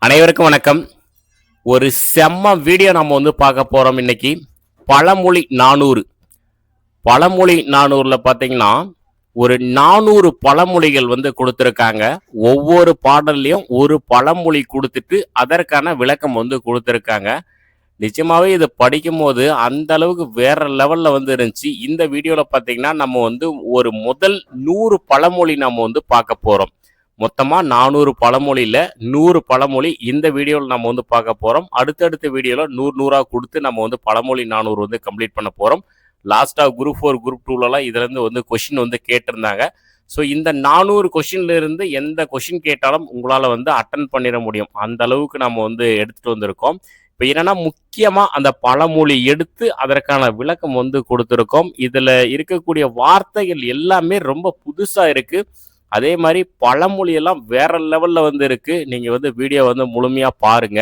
அனைவருக்கும் வணக்கம். ஒரு செம்ம வீடியோ நம்ம பார்க்க போறோம் இன்னைக்கு. பழமொழி 400. பழமொழி 400ல பார்த்தீங்கன்னா ஒரு 400 பழமொழிகள் கொடுத்துருக்காங்க. ஒவ்வொரு பாடல்லையும் ஒரு பழமொழி கொடுத்துட்டு அதற்கான விளக்கம் கொடுத்துருக்காங்க. நிஜமாவே இதை படிக்கும் போது அந்த அளவுக்கு வேற லெவல்ல இருந்துச்சு. இந்த வீடியோல பார்த்தீங்கன்னா நம்ம ஒரு முதல் 100 பழமொழி நம்ம பார்க்க போறோம். மொத்தமா 400 பழமொழியில 100 பழமொழி இந்த வீடியோவில் நம்ம பார்க்க போறோம். அடுத்தடுத்த வீடியோல 100 கொடுத்து நம்ம பழமொழி 400 கம்ப்ளீட் பண்ண போறோம். லாஸ்டா குரூப் 4 குரூப் 2லலாம் இதுல இருந்து கொஸ்டின் கேட்டிருந்தாங்க. ஸோ இந்த 400 கொஸ்டின்ல இருந்து எந்த கொஸ்டின் கேட்டாலும் உங்களால அட்டன் பண்ணிட முடியும். அந்த அளவுக்கு நம்ம எடுத்துட்டு வந்திருக்கோம். இப்போ என்னன்னா முக்கியமா அந்த பழமொழி எடுத்து அதற்கான விளக்கம் கொடுத்துருக்கோம். இதுல இருக்கக்கூடிய வார்த்தைகள் எல்லாமே ரொம்ப புதுசா இருக்கு. அதே மாதிரி பழமொழி எல்லாம் வேற லெவல்ல இருக்கு. நீங்க வீடியோ முழுமையா பாருங்க.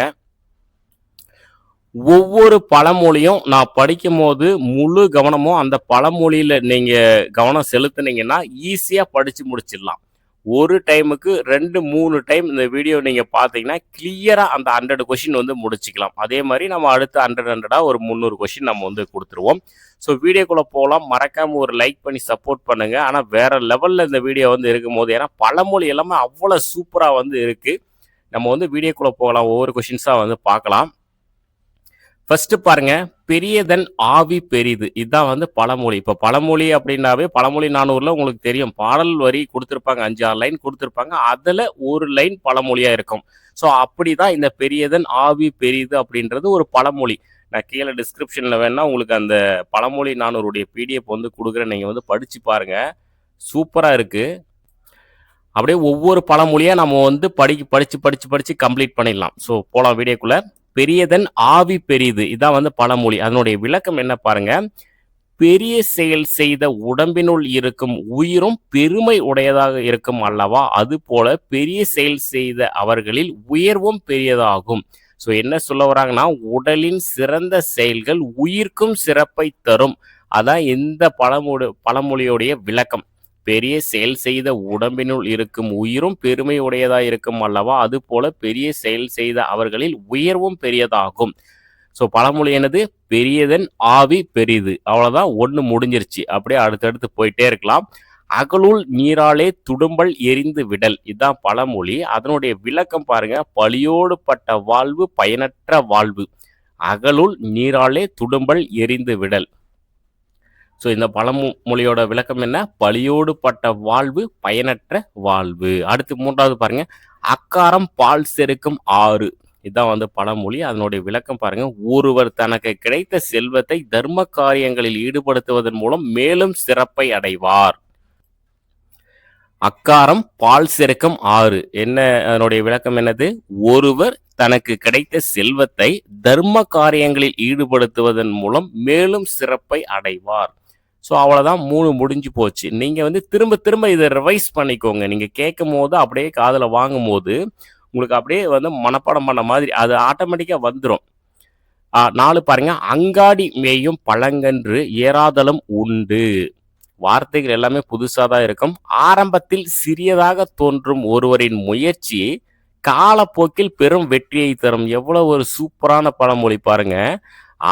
ஒவ்வொரு பழமொழியும் நான் படிக்கும் போது முழு கவனமும் அந்த பழமொழியில நீங்க கவனம் செலுத்துனீங்கன்னா ஈஸியா படிச்சு முடிச்சிடலாம். ஒரு டைமுக்கு 2-3 டைம் இந்த வீடியோ நீங்க பார்த்தீங்கன்னா கிளியரா அந்த 100 கொஸ்டின் முடிச்சுக்கலாம். அதே மாதிரி நம்ம அடுத்து 100 ஒரு 300 கொஸ்டின் நம்ம கொடுத்துருவோம். ஸோ வீடியோக்குள்ள போகலாம். மறக்காம ஒரு லைக் பண்ணி சப்போர்ட் பண்ணுங்க. ஆனால் வேற லெவல்ல இந்த வீடியோ இருக்கும் போது ஏன்னா பழமொழி எல்லாமே அவ்வளோ சூப்பரா இருக்கு. நம்ம வீடியோக்குள்ள போகலாம். ஒவ்வொரு கொஸ்டின்ஸா பார்க்கலாம். ஃபர்ஸ்ட் பாருங்க, பெரியதன் ஆவி பெரிது. இதுதான் பழமொழி. இப்போ பழமொழி அப்படின்னாவே பழமொழி 400ல உங்களுக்கு தெரியும், பாடல் வரி கொடுத்துருப்பாங்க, 5-6 லைன் கொடுத்துருப்பாங்க. அதில் ஒரு லைன் பழமொழியா இருக்கும். ஸோ அப்படிதான் இந்த பெரியதன் ஆவி பெரிது அப்படின்றது ஒரு பழமொழி. நான் கீழே டிஸ்கிரிப்ஷனில் வேணா உங்களுக்கு அந்த பழமொழி 400 பிடிஎஃப் கொடுக்குறேன். நீங்கள் படிச்சு பாருங்க, சூப்பராக இருக்கு. அப்படியே ஒவ்வொரு பழமொழியாக நம்ம படிச்சு கம்ப்ளீட் பண்ணிடலாம். ஸோ போகலாம் வீடியோக்குள்ள. பெரியதன் ஆவி பெரிது, இதான் பழமொழி. அதனுடைய விளக்கம் என்ன பாருங்க. பெரிய செயல் செய்த உடம்பினுள் இருக்கும் உயிரும் பெருமை உடையதாக இருக்கும் அல்லவா, அது போல பெரிய செயல் செய்த அவர்களில் உயர்வும் பெரியதாகும். ஸோ என்ன சொல்ல வராங்கன்னா, உடலின் சிறந்த செயல்கள் உயிர்க்கும் சிறப்பை தரும். அதான் இந்த பழமொழியோடைய விளக்கம். பெரிய செயல் செய்த உடம்பினுள் இருக்கும் உயிரும் பெருமை உடையதா இருக்கும் அல்லவா, அது போல பெரிய செயல் செய்த அவர்களில் உயர்வும் பெரியதாகும். ஸோ பழமொழி என்னது? பெரியதன் ஆவி பெரிது. அவ்வளோதான், ஒன்று முடிஞ்சிருச்சு. அப்படியே அடுத்தடுத்து போயிட்டே இருக்கலாம். அகலுள் நீராலே துடும்பல் எரிந்து விடல், இதுதான் பழமொழி. அதனுடைய விளக்கம் பாருங்க. பழியோடு பட்ட வாழ்வு பயனற்ற வாழ்வு. அகலுள் நீராலே துடும்பல் எரிந்து விடல். ஸோ இந்த பழமொழியோட விளக்கம் என்ன? பழியோடு பட்ட வாழ்வு பயனற்ற வாழ்வு. அடுத்து 3வது பாருங்க, அக்காரம் பால் செருக்கும் ஆறு. இதுதான் பழமொழி. அதனுடைய விளக்கம் பாருங்க. ஒருவர் தனக்கு கிடைத்த செல்வத்தை தர்ம காரியங்களில் ஈடுபடுத்துவதன் மூலம் மேலும் சிறப்பை அடைவார். அக்காரம் பால் செருக்கும் ஆறு. என்ன அதனுடைய விளக்கம் என்னது? ஒருவர் தனக்கு கிடைத்த செல்வத்தை தர்ம காரியங்களில் ஈடுபடுத்துவதன் மூலம் மேலும் சிறப்பை அடைவார். ஸோ அவ்வளோதான், 3 முடிஞ்சு போச்சு. நீங்கள் திரும்ப திரும்ப இதை ரிவைஸ் பண்ணிக்கோங்க. நீங்கள் கேட்கும் போது அப்படியே காதில் வாங்கும் போது உங்களுக்கு அப்படியே மனப்பாடம் பண்ண மாதிரி அது ஆட்டோமேட்டிக்காக வந்துடும். 4 பாருங்க, அங்காடி மேயும் பழங்கன்று ஏறாதலும் உண்டு. வார்த்தைகள் எல்லாமே புதுசாக தான் இருக்கும். ஆரம்பத்தில் சிறியதாக தோன்றும் ஒருவரின் முயற்சி காலப்போக்கில் பெரும் வெற்றியை தரும். எவ்வளவு ஒரு சூப்பரான பழமொழி பாருங்க.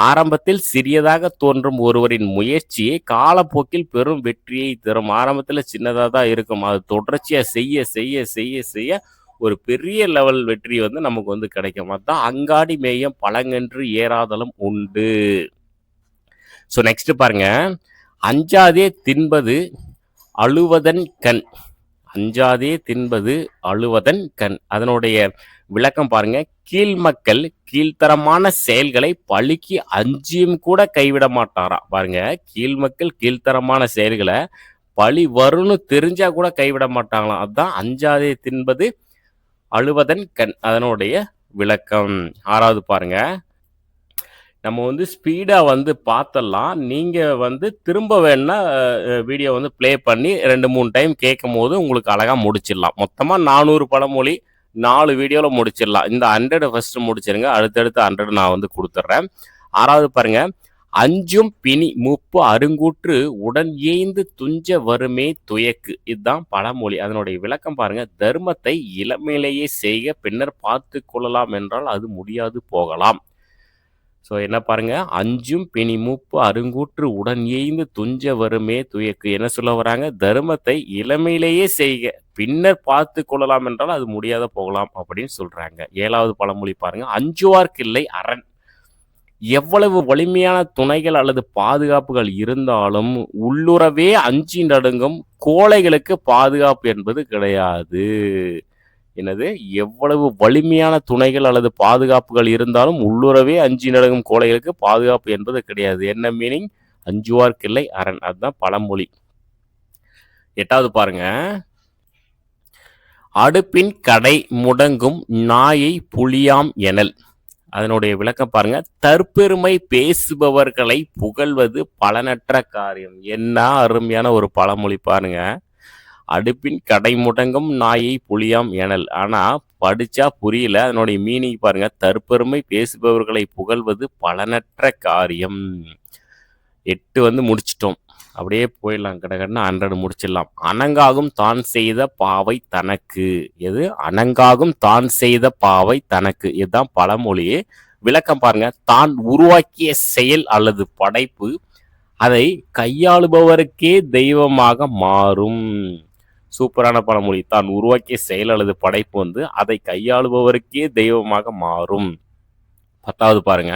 ஆரம்பத்தில் சிறியதாக தோன்றும் ஒருவரின் முயற்சி காலப்போக்கில் பெரும் வெற்றியை தரும். ஆரம்பத்தில் சின்னதாக தான் இருக்கும், அது தொடர்ச்சியாக செய்ய செய்ய செய்ய செய்ய ஒரு பெரிய லெவல் வெற்றி நமக்கு கிடைக்கும். அதுதான் அங்காடி மேயம் பழங்கன்று ஏறாதலும் உண்டு. ஸோ நெக்ஸ்ட் பாருங்க, அஞ்சாதே தின்பது அழுவதன் கண். அஞ்சாதே தின்பது அழுவதன் கண். அதனுடைய விளக்கம் பாருங்க. கீழ்மக்கள் கீழ்த்தரமான செயல்களை பழிக்கு அஞ்சியும் கூட கைவிட மாட்டாரா. பாருங்க, கீழ்மக்கள் கீழ்த்தரமான செயல்களை பழி வரும்னு தெரிஞ்சா கூட கைவிட மாட்டாங்களாம். அதுதான் அஞ்சாதே தின்பது அழுவதன் கண். அதனுடைய விளக்கம். 6வது பாருங்க, நம்ம ஸ்பீடா பார்த்தலாம். நீங்க திரும்ப வேணா வீடியோ ப்ளே பண்ணி 2-3 டைம் கேட்கும் போது உங்களுக்கு அழகா முடிச்சிடலாம். மொத்தமா 400 பழமொழி 4 வீடியோவில் முடிச்சிடலாம். இந்த 100 ஃபர்ஸ்ட் முடிச்சிருங்க, அடுத்தடுத்து 100 நான் கொடுத்துட்றேன். 6வது பாருங்க, அஞ்சும் பிணி மூப்பு அருங்கூற்று உடன் ஏய்ந்து துஞ்ச வருமே துயக்கு. இதுதான் பழமொழி. அதனுடைய விளக்கம் பாருங்க. தர்மத்தை இளமையிலேயே செய்க, பின்னர் பார்த்து கொள்ளலாம் என்றால் அது முடியாது போகலாம். ஸோ என்ன பாருங்க, அஞ்சும் பிணி மூப்பு அருங்கூற்று உடன் ஏய்ந்து துஞ்ச வருமே துயக்கு. என்ன சொல்ல வராங்க? தர்மத்தை இளமையிலேயே செய்க, பின்னர் பார்த்து கொள்ளலாம் என்றால் அது முடியாத போகலாம் அப்படின்னு சொல்றாங்க. 7வது பழமொழி பாருங்க. அஞ்சுவார்க்கில்லை அரண். எவ்வளவு வலிமையான துணைகள் அல்லது பாதுகாப்புகள் இருந்தாலும் உள்ளுறவே அஞ்சி நடுங்கும் கோழைகளுக்கு பாதுகாப்பு என்பது கிடையாது. என்னது? எவ்வளவு வலிமையான துணைகள் அல்லது பாதுகாப்புகள் இருந்தாலும் உள்ளுறவே அஞ்சி நடுங்கும் கோழைகளுக்கு பாதுகாப்பு என்பது கிடையாது. என்ன மீனிங்? அஞ்சுவார்க்கில்லை அரண். அதுதான் பழமொழி. 8வது பாருங்க. அடுப்பின் கடை முடங்கும் நாயை புலியாம் எனல். அதனுடைய விளக்கம் பாருங்க. தற்பெருமை பேசுபவர்களை புகழ்வது பலனற்ற காரியம். என்ன அருமையான ஒரு பழமொழி பாருங்க. அடுப்பின் கடை முடங்கும் நாயை புலியாம் எனல். ஆனா படிச்சா புரியல. அதனுடைய மீனிங் பாருங்க. தற்பெருமை பேசுபவர்களை புகழ்வது பலனற்ற காரியம். 8 முடிச்சிட்டோம். அப்படியே போயிடலாம். கடகடன்னு 100 முடிச்சிடலாம். அனங்காகும் தான் செய்த பாவை தனக்கு. எது? அனங்காகும் தான் செய்த பாவை தனக்கு. இதுதான் பழமொழி. விளக்கம் பாருங்க. தான் உருவாக்கிய செயல் அல்லது படைப்பு அதை கையாளுபவருக்கே தெய்வமாக மாறும். சூப்பரான பழமொழி. தான் உருவாக்கிய செயல் அல்லது படைப்பு அதை கையாளுபவருக்கே தெய்வமாக மாறும். 10வது பாருங்க.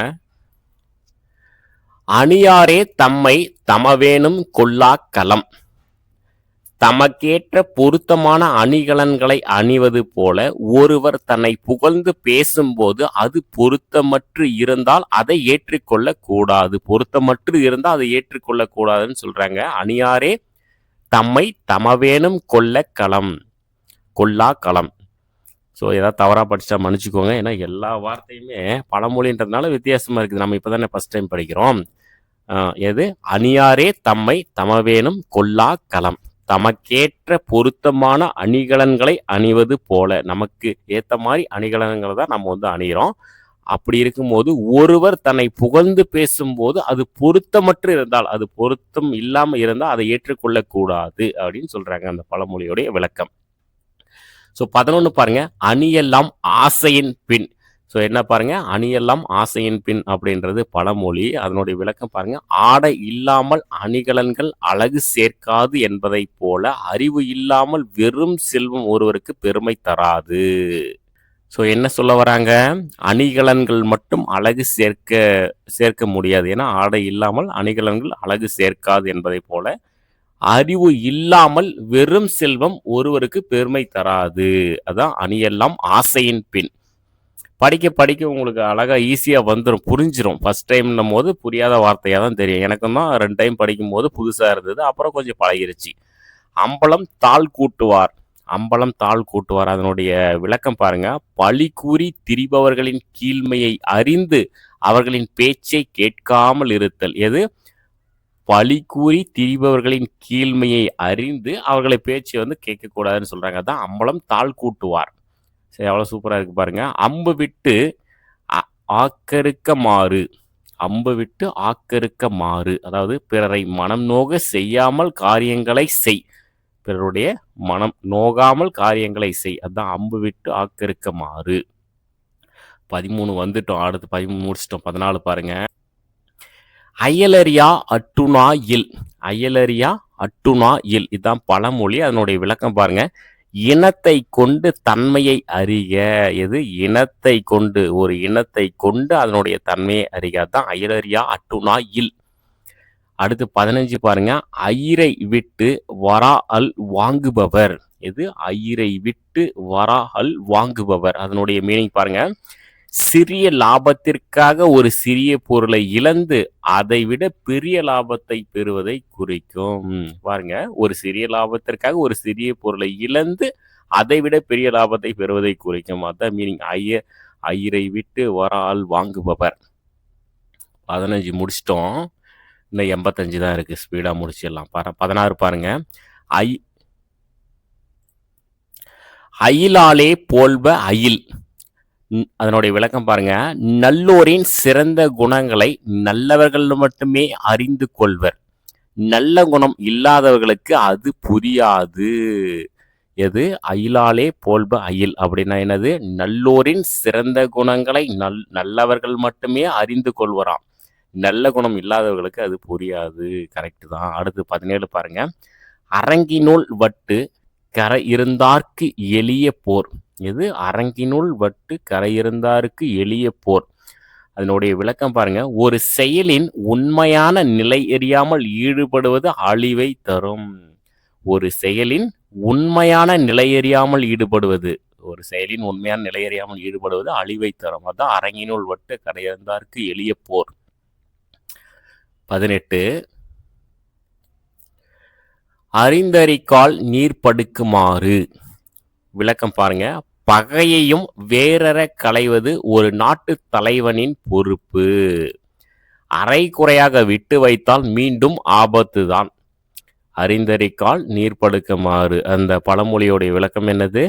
அணியாரே தம்மை தமவேனும் கொல்லா களம். தமக்கேற்ற பொருத்தமான அணிகலன்களை அணிவது போல ஒருவர் தன்னை புகழ்ந்து பேசும்போது அது பொருத்தமற்று இருந்தால் அதை ஏற்றுக்கொள்ள கூடாது. பொருத்தமற்று இருந்தால் அதை ஏற்றுக்கொள்ள கூடாதுன்னு சொல்றாங்க. அணியாரே தம்மை தமவேனும் கொல்லா களம். ஸோ ஏதாவது தவறாக படித்தா மன்னிச்சுக்கோங்க. ஏன்னா எல்லா வார்த்தையுமே பழமொழின்றதுனால வித்தியாசமாக இருக்குது. நம்ம இப்போ தானே ஃபஸ்ட் டைம் படிக்கிறோம். எது? அணியாரே தம்மை தமவேனும் கொல்லா களம். தமக்கேற்ற பொருத்தமான அணிகலன்களை அணிவது போல. நமக்கு ஏற்ற மாதிரி அணிகலன்களை தான் நம்ம அணிகிறோம். அப்படி இருக்கும்போது ஒருவர் தன்னை புகழ்ந்து பேசும்போது அது பொருத்தமற்று இருந்தால், அது பொருத்தம் இல்லாமல் இருந்தால் அதை ஏற்றுக்கொள்ளக்கூடாது அப்படின்னு சொல்றாங்க அந்த பழமொழியுடைய விளக்கம். ஸோ 11 பாருங்க. அணியெல்லாம் ஆசையின் பின். ஸோ என்ன பாருங்க? அணியெல்லாம் ஆசையின் பின் அப்படின்றது பழமொழி. அதனுடைய விளக்கம் பாருங்க. ஆடை இல்லாமல் அணிகலன்கள் அழகு சேர்க்காது என்பதை போல அறிவு இல்லாமல் வெறும் செல்வம் ஒருவருக்கு பெருமை தராது. ஸோ என்ன சொல்ல வராங்க? அணிகலன்கள் மட்டும் அழகு சேர்க்க முடியாது. ஏன்னா ஆடை இல்லாமல் அணிகலன்கள் அழகு சேர்க்காது என்பதை போல அறிவு இல்லாமல் வெறும் செல்வம் ஒருவருக்கு பெருமை தராது. அதான் அணியெல்லாம் ஆசையின் பின். படிக்க படிக்க உங்களுக்கு அழகா ஈஸியா வந்துடும், புரிஞ்சிடும். ஃபர்ஸ்ட் டைம்னும் போது புரியாத வார்த்தையாக தான் தெரியும். எனக்கும் தான் 2 டைம் படிக்கும்போது புதுசாக இருந்தது. அப்புறம் கொஞ்சம் பழகிருச்சு. அம்பலம் தாழ் கூட்டுவார். அம்பலம் தாழ் கூட்டுவார். அதனுடைய விளக்கம் பாருங்க. பழி கூறி திரிபவர்களின் கீழ்மையை அறிந்து அவர்களின் பேச்சை கேட்காமல் இருத்தல். எது? பழி கூறி திரிபவர்களின் கீழ்மையை அறிந்து அவர்களை பேச்சை கேட்கக்கூடாதுன்னு சொல்றாங்க. அதான் அம்பலம் தாழ் கூட்டுவார். சரி, எவ்வளோ சூப்பராக இருக்கு பாருங்க. அம்பு விட்டு ஆக்கறுக்கமாறு. அம்பு விட்டு ஆக்கறுக்கமாறு. அதாவது பிறரை மனம் நோக செய்யாமல் காரியங்களை செய். பிறருடைய மனம் நோகாமல் காரியங்களை செய். அதுதான் அம்பு விட்டு ஆக்கறுக்கமாறு. 13 வந்துட்டோம். அடுத்து 13 முடிச்சிட்டோம். 14 பாருங்க. அயலறியா அட்டுணா இல். அயலறியா அட்டுணா இல். இதுதான் பழமொழி. அதனுடைய விளக்கம் பாருங்க. இனத்தை கொண்டு தன்மையை அறிக. எது? இனத்தை கொண்டு, ஒரு இனத்தை கொண்டு அதனுடைய தன்மையை அறிக. தான் அயலறியா அட்டுணா இல். அடுத்து 15 பாருங்க. ஐயரை விட்டு வரா அல் வாங்குபவர். எது? ஐயரை விட்டு வரா அல் வாங்குபவர். அதனுடைய மீனிங் பாருங்க. சிறிய லாபத்திற்காக ஒரு சிறிய பொருளை இழந்து அதை விட பெரிய லாபத்தை பெறுவதை குறிக்கும். பாருங்க, ஒரு சிறிய லாபத்திற்காக ஒரு சிறிய பொருளை இழந்து அதை விட பெரிய லாபத்தை பெறுவதை குறிக்கும். அதான் மீனிங். ஐயரை விட்டு வரால் வாங்குபவர். 15 முடிச்சிட்டோம். இன்னும் 85 தான் இருக்கு. ஸ்பீடா முடிச்சிடலாம். 16 பாருங்க. அயிலாலே போல்வ அயில். அதனுடைய விளக்கம் பாருங்க. நல்லோரின் சிறந்த குணங்களை நல்லவர்கள் மட்டுமே அறிந்து கொள்வர். நல்ல குணம் இல்லாதவர்களுக்கு அது புரியாது. எது? அயிலாலே போல்ப அயில் அப்படின்னா என்னது? நல்லோரின் சிறந்த குணங்களை நல்லவர்கள் மட்டுமே அறிந்து கொள்வராம். நல்ல குணம் இல்லாதவர்களுக்கு அது புரியாது. கரெக்ட் தான். அடுத்து 17 பாருங்க. அரங்கினுள் வட்டு கரை இருந்தார்க்கு எளிய போர். எது? அரங்கினுள் வட்டு கரை இருந்தார்க்கு எளிய போர். அதனுடைய விளக்கம் பாருங்க. ஒரு செயலின் உண்மையான நிலை எறியாமல் ஈடுபடுவது அழிவை தரும். ஒரு செயலின் உண்மையான நிலையறியாமல் ஈடுபடுவது அழிவை தரும். அதான் அரங்கினுள் வட்டு கரையர்ந்தார்க்கு எளிய போர். 18 அறிந்தறிக்கால் நீர் படுக்குமாறு. விளக்கம் பாருங்க. பகையையும் வேறற களைவது ஒரு நாட்டு தலைவனின் பொறுப்பு. அரை குறையாக விட்டு வைத்தால் மீண்டும் ஆபத்து தான். அறிந்தறிக்கால் நீர் படுக்குமாறு. அந்த பழமொழியோடைய விளக்கம் என்னது?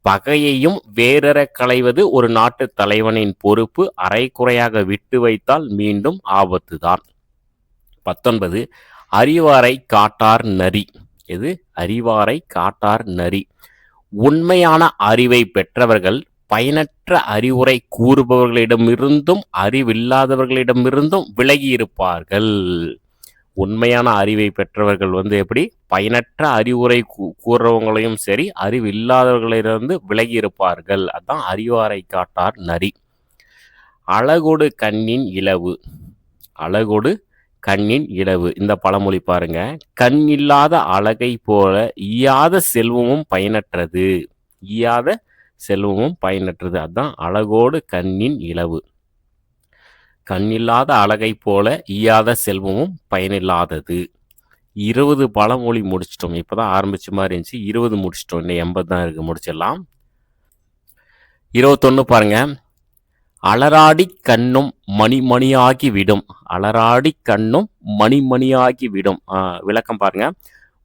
பகையையும் வேறற களைவது ஒரு நாட்டு தலைவனின் பொறுப்பு. அரை குறையாக விட்டு வைத்தால் மீண்டும் ஆபத்து தான். 19 அறிவாரை காட்டார் நரி. எது? அறிவாரை காட்டார் நரி. உண்மையான அறிவை பெற்றவர்கள் பயனற்ற அறிவுரை கூறுபவர்களிடமிருந்தும் அறிவில்லாதவர்களிடமிருந்தும் விலகி இருப்பார்கள். உண்மையான அறிவை பெற்றவர்கள் எப்படி? பயனற்ற அறிவுரை கூறுறவங்களையும் சரி, அறிவில்லாதவர்களிலிருந்து விலகி இருப்பார்கள். அதான் அறிவாரை காட்டார் நரி. அழகொடு கண்ணின் இலவு. அழகொடு கண்ணின் இலவு. இந்த பழமொழி பாருங்க. கண் இல்லாத அழகை போல ஈயாத செல்வமும் பயனற்றது. ஈயாத செல்வமும் பயனற்றது. அதான் அழகோடு கண்ணின் இலவு. கண்ணில்லாத அழகை போல ஈயாத செல்வமும் பயனில்லாதது. 20 பழமொழி முடிச்சிட்டோம். இப்பதான் ஆரம்பிச்ச மாதிரி இருந்துச்சு. 20 முடிச்சிட்டோம். இன்னும் 80 தான் இருக்கு. முடிச்சிடலாம். 21 பாருங்க. அலராடி கண்ணும் மணிமணியாகி விடும். அலராடி கண்ணும் மணிமணியாகி விடும். விளக்கம் பாருங்க.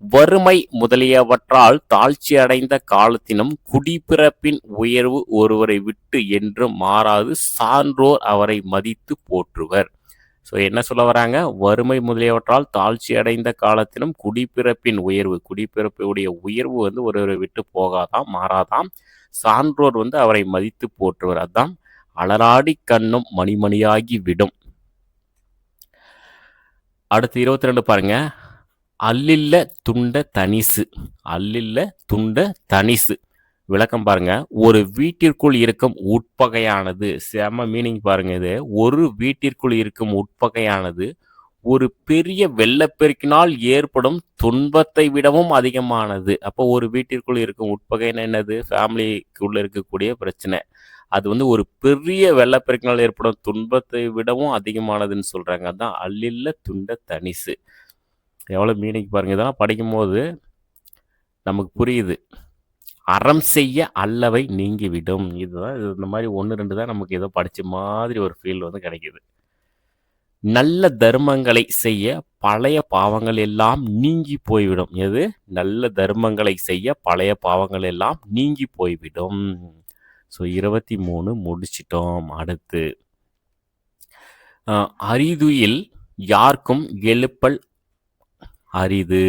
வறுமை முதலியவற்றால் தாழ்ச்சி அடைந்த காலத்தினும் குடிப்பிறப்பின் உயர்வு ஒருவரை விட்டு என்று மாறாது சான்றோர் அவரை மதித்து போற்றுவர். ஸோ என்ன சொல்ல வராங்க? வறுமை முதலியவற்றால் தாழ்ச்சி அடைந்த காலத்திலும் குடிப்பிறப்பின் உயர்வு, குடிப்பிறப்புடைய உயர்வு ஒருவரை விட்டு போகாதாம், மாறாதாம். சான்றோர் அவரை மதித்து போற்றுவர். அதான் அலராடி கண்ணும் மணிமணியாகி விடும். அடுத்து 22 பாருங்க. அல்லில்ல துண்ட தனிசு. அல்லில்ல துண்ட தனிசு. விளக்கம் பாருங்க. ஒரு வீட்டிற்குள் இருக்கும் உட்பகையானது, செம மீனிங் பாருங்க இது. ஒரு வீட்டிற்குள் இருக்கும் உட்பகையானது ஒரு பெரிய வெள்ளப்பெருக்கினால் ஏற்படும் துன்பத்தை விடவும் அதிகமானது. அப்போ ஒரு வீட்டிற்குள் இருக்கும் உட்பகைன்னு என்னது? ஃபேமிலிக்குள்ள இருக்கக்கூடிய பிரச்சனை. அது ஒரு பெரிய வெள்ளப்பெருக்கினால் ஏற்படும் துன்பத்தை விடவும் அதிகமானதுன்னு சொல்றாங்க. அதான் அல்லில்ல துண்ட தனிசு. எவ்வளோ மீனிங் பாருங்க. இதெல்லாம் படிக்கும்போது நமக்கு புரியுது. அறம் செய்ய அல்லவை நீங்கிவிடும். இதுதான் இந்த மாதிரி 1-2 தான் நமக்கு ஏதோ படித்த மாதிரி ஒரு ஃபீல் கிடைக்குது. நல்ல தர்மங்களை செய்ய பழைய பாவங்கள் எல்லாம் நீங்கி போய்விடும். எது? நல்ல தர்மங்களை செய்ய பழைய பாவங்கள் எல்லாம் நீங்கி போய்விடும். ஸோ 23 முடிச்சிட்டோம். அடுத்து அரிதுயில் யாருக்கும் எழுப்பல் அரிது.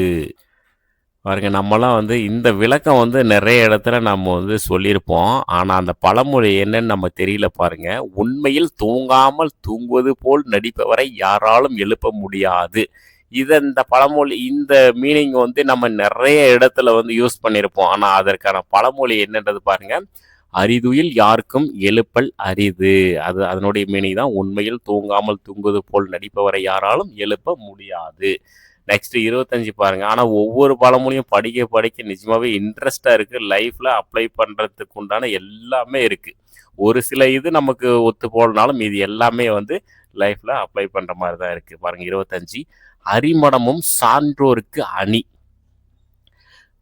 பாருங்க, நம்மலாம் இந்த விளக்கம் நிறைய இடத்துல நம்ம சொல்லியிருப்போம். ஆனால் அந்த பழமொழி என்னன்னு நம்ம தெரியல பாருங்க. உண்மையில் தூங்காமல் தூங்குவது போல் நடிப்பவரை யாராலும் எழுப்ப முடியாது. இந்த பழமொழி, இந்த மீனிங் நம்ம நிறைய இடத்துல யூஸ் பண்ணியிருப்போம். ஆனால் அதற்கான பழமொழி என்னன்றது பாருங்க. அரிதுயில் யாருக்கும் எழுப்பல் அரிது. அதனுடைய மீனிங் தான் உண்மையில் தூங்காமல் தூங்குவது போல் நடிப்பவரை யாராலும் எழுப்ப முடியாது. நெக்ஸ்ட் 25 பாருங்க. ஆனால் ஒவ்வொரு பழமொழியும் படிக்க படிக்க நிஜமாவே இன்ட்ரெஸ்டாக இருக்குது. லைஃப்பில் அப்ளை பண்ணுறதுக்கு உண்டான எல்லாமே இருக்குது. ஒரு சில இது நமக்கு ஒத்து போனாலும் இது எல்லாமே லைஃப்பில் அப்ளை பண்ணுற மாதிரி தான் இருக்குது. பாருங்கள் 25 அரிமடமும் சான்றோருக்கு அணி.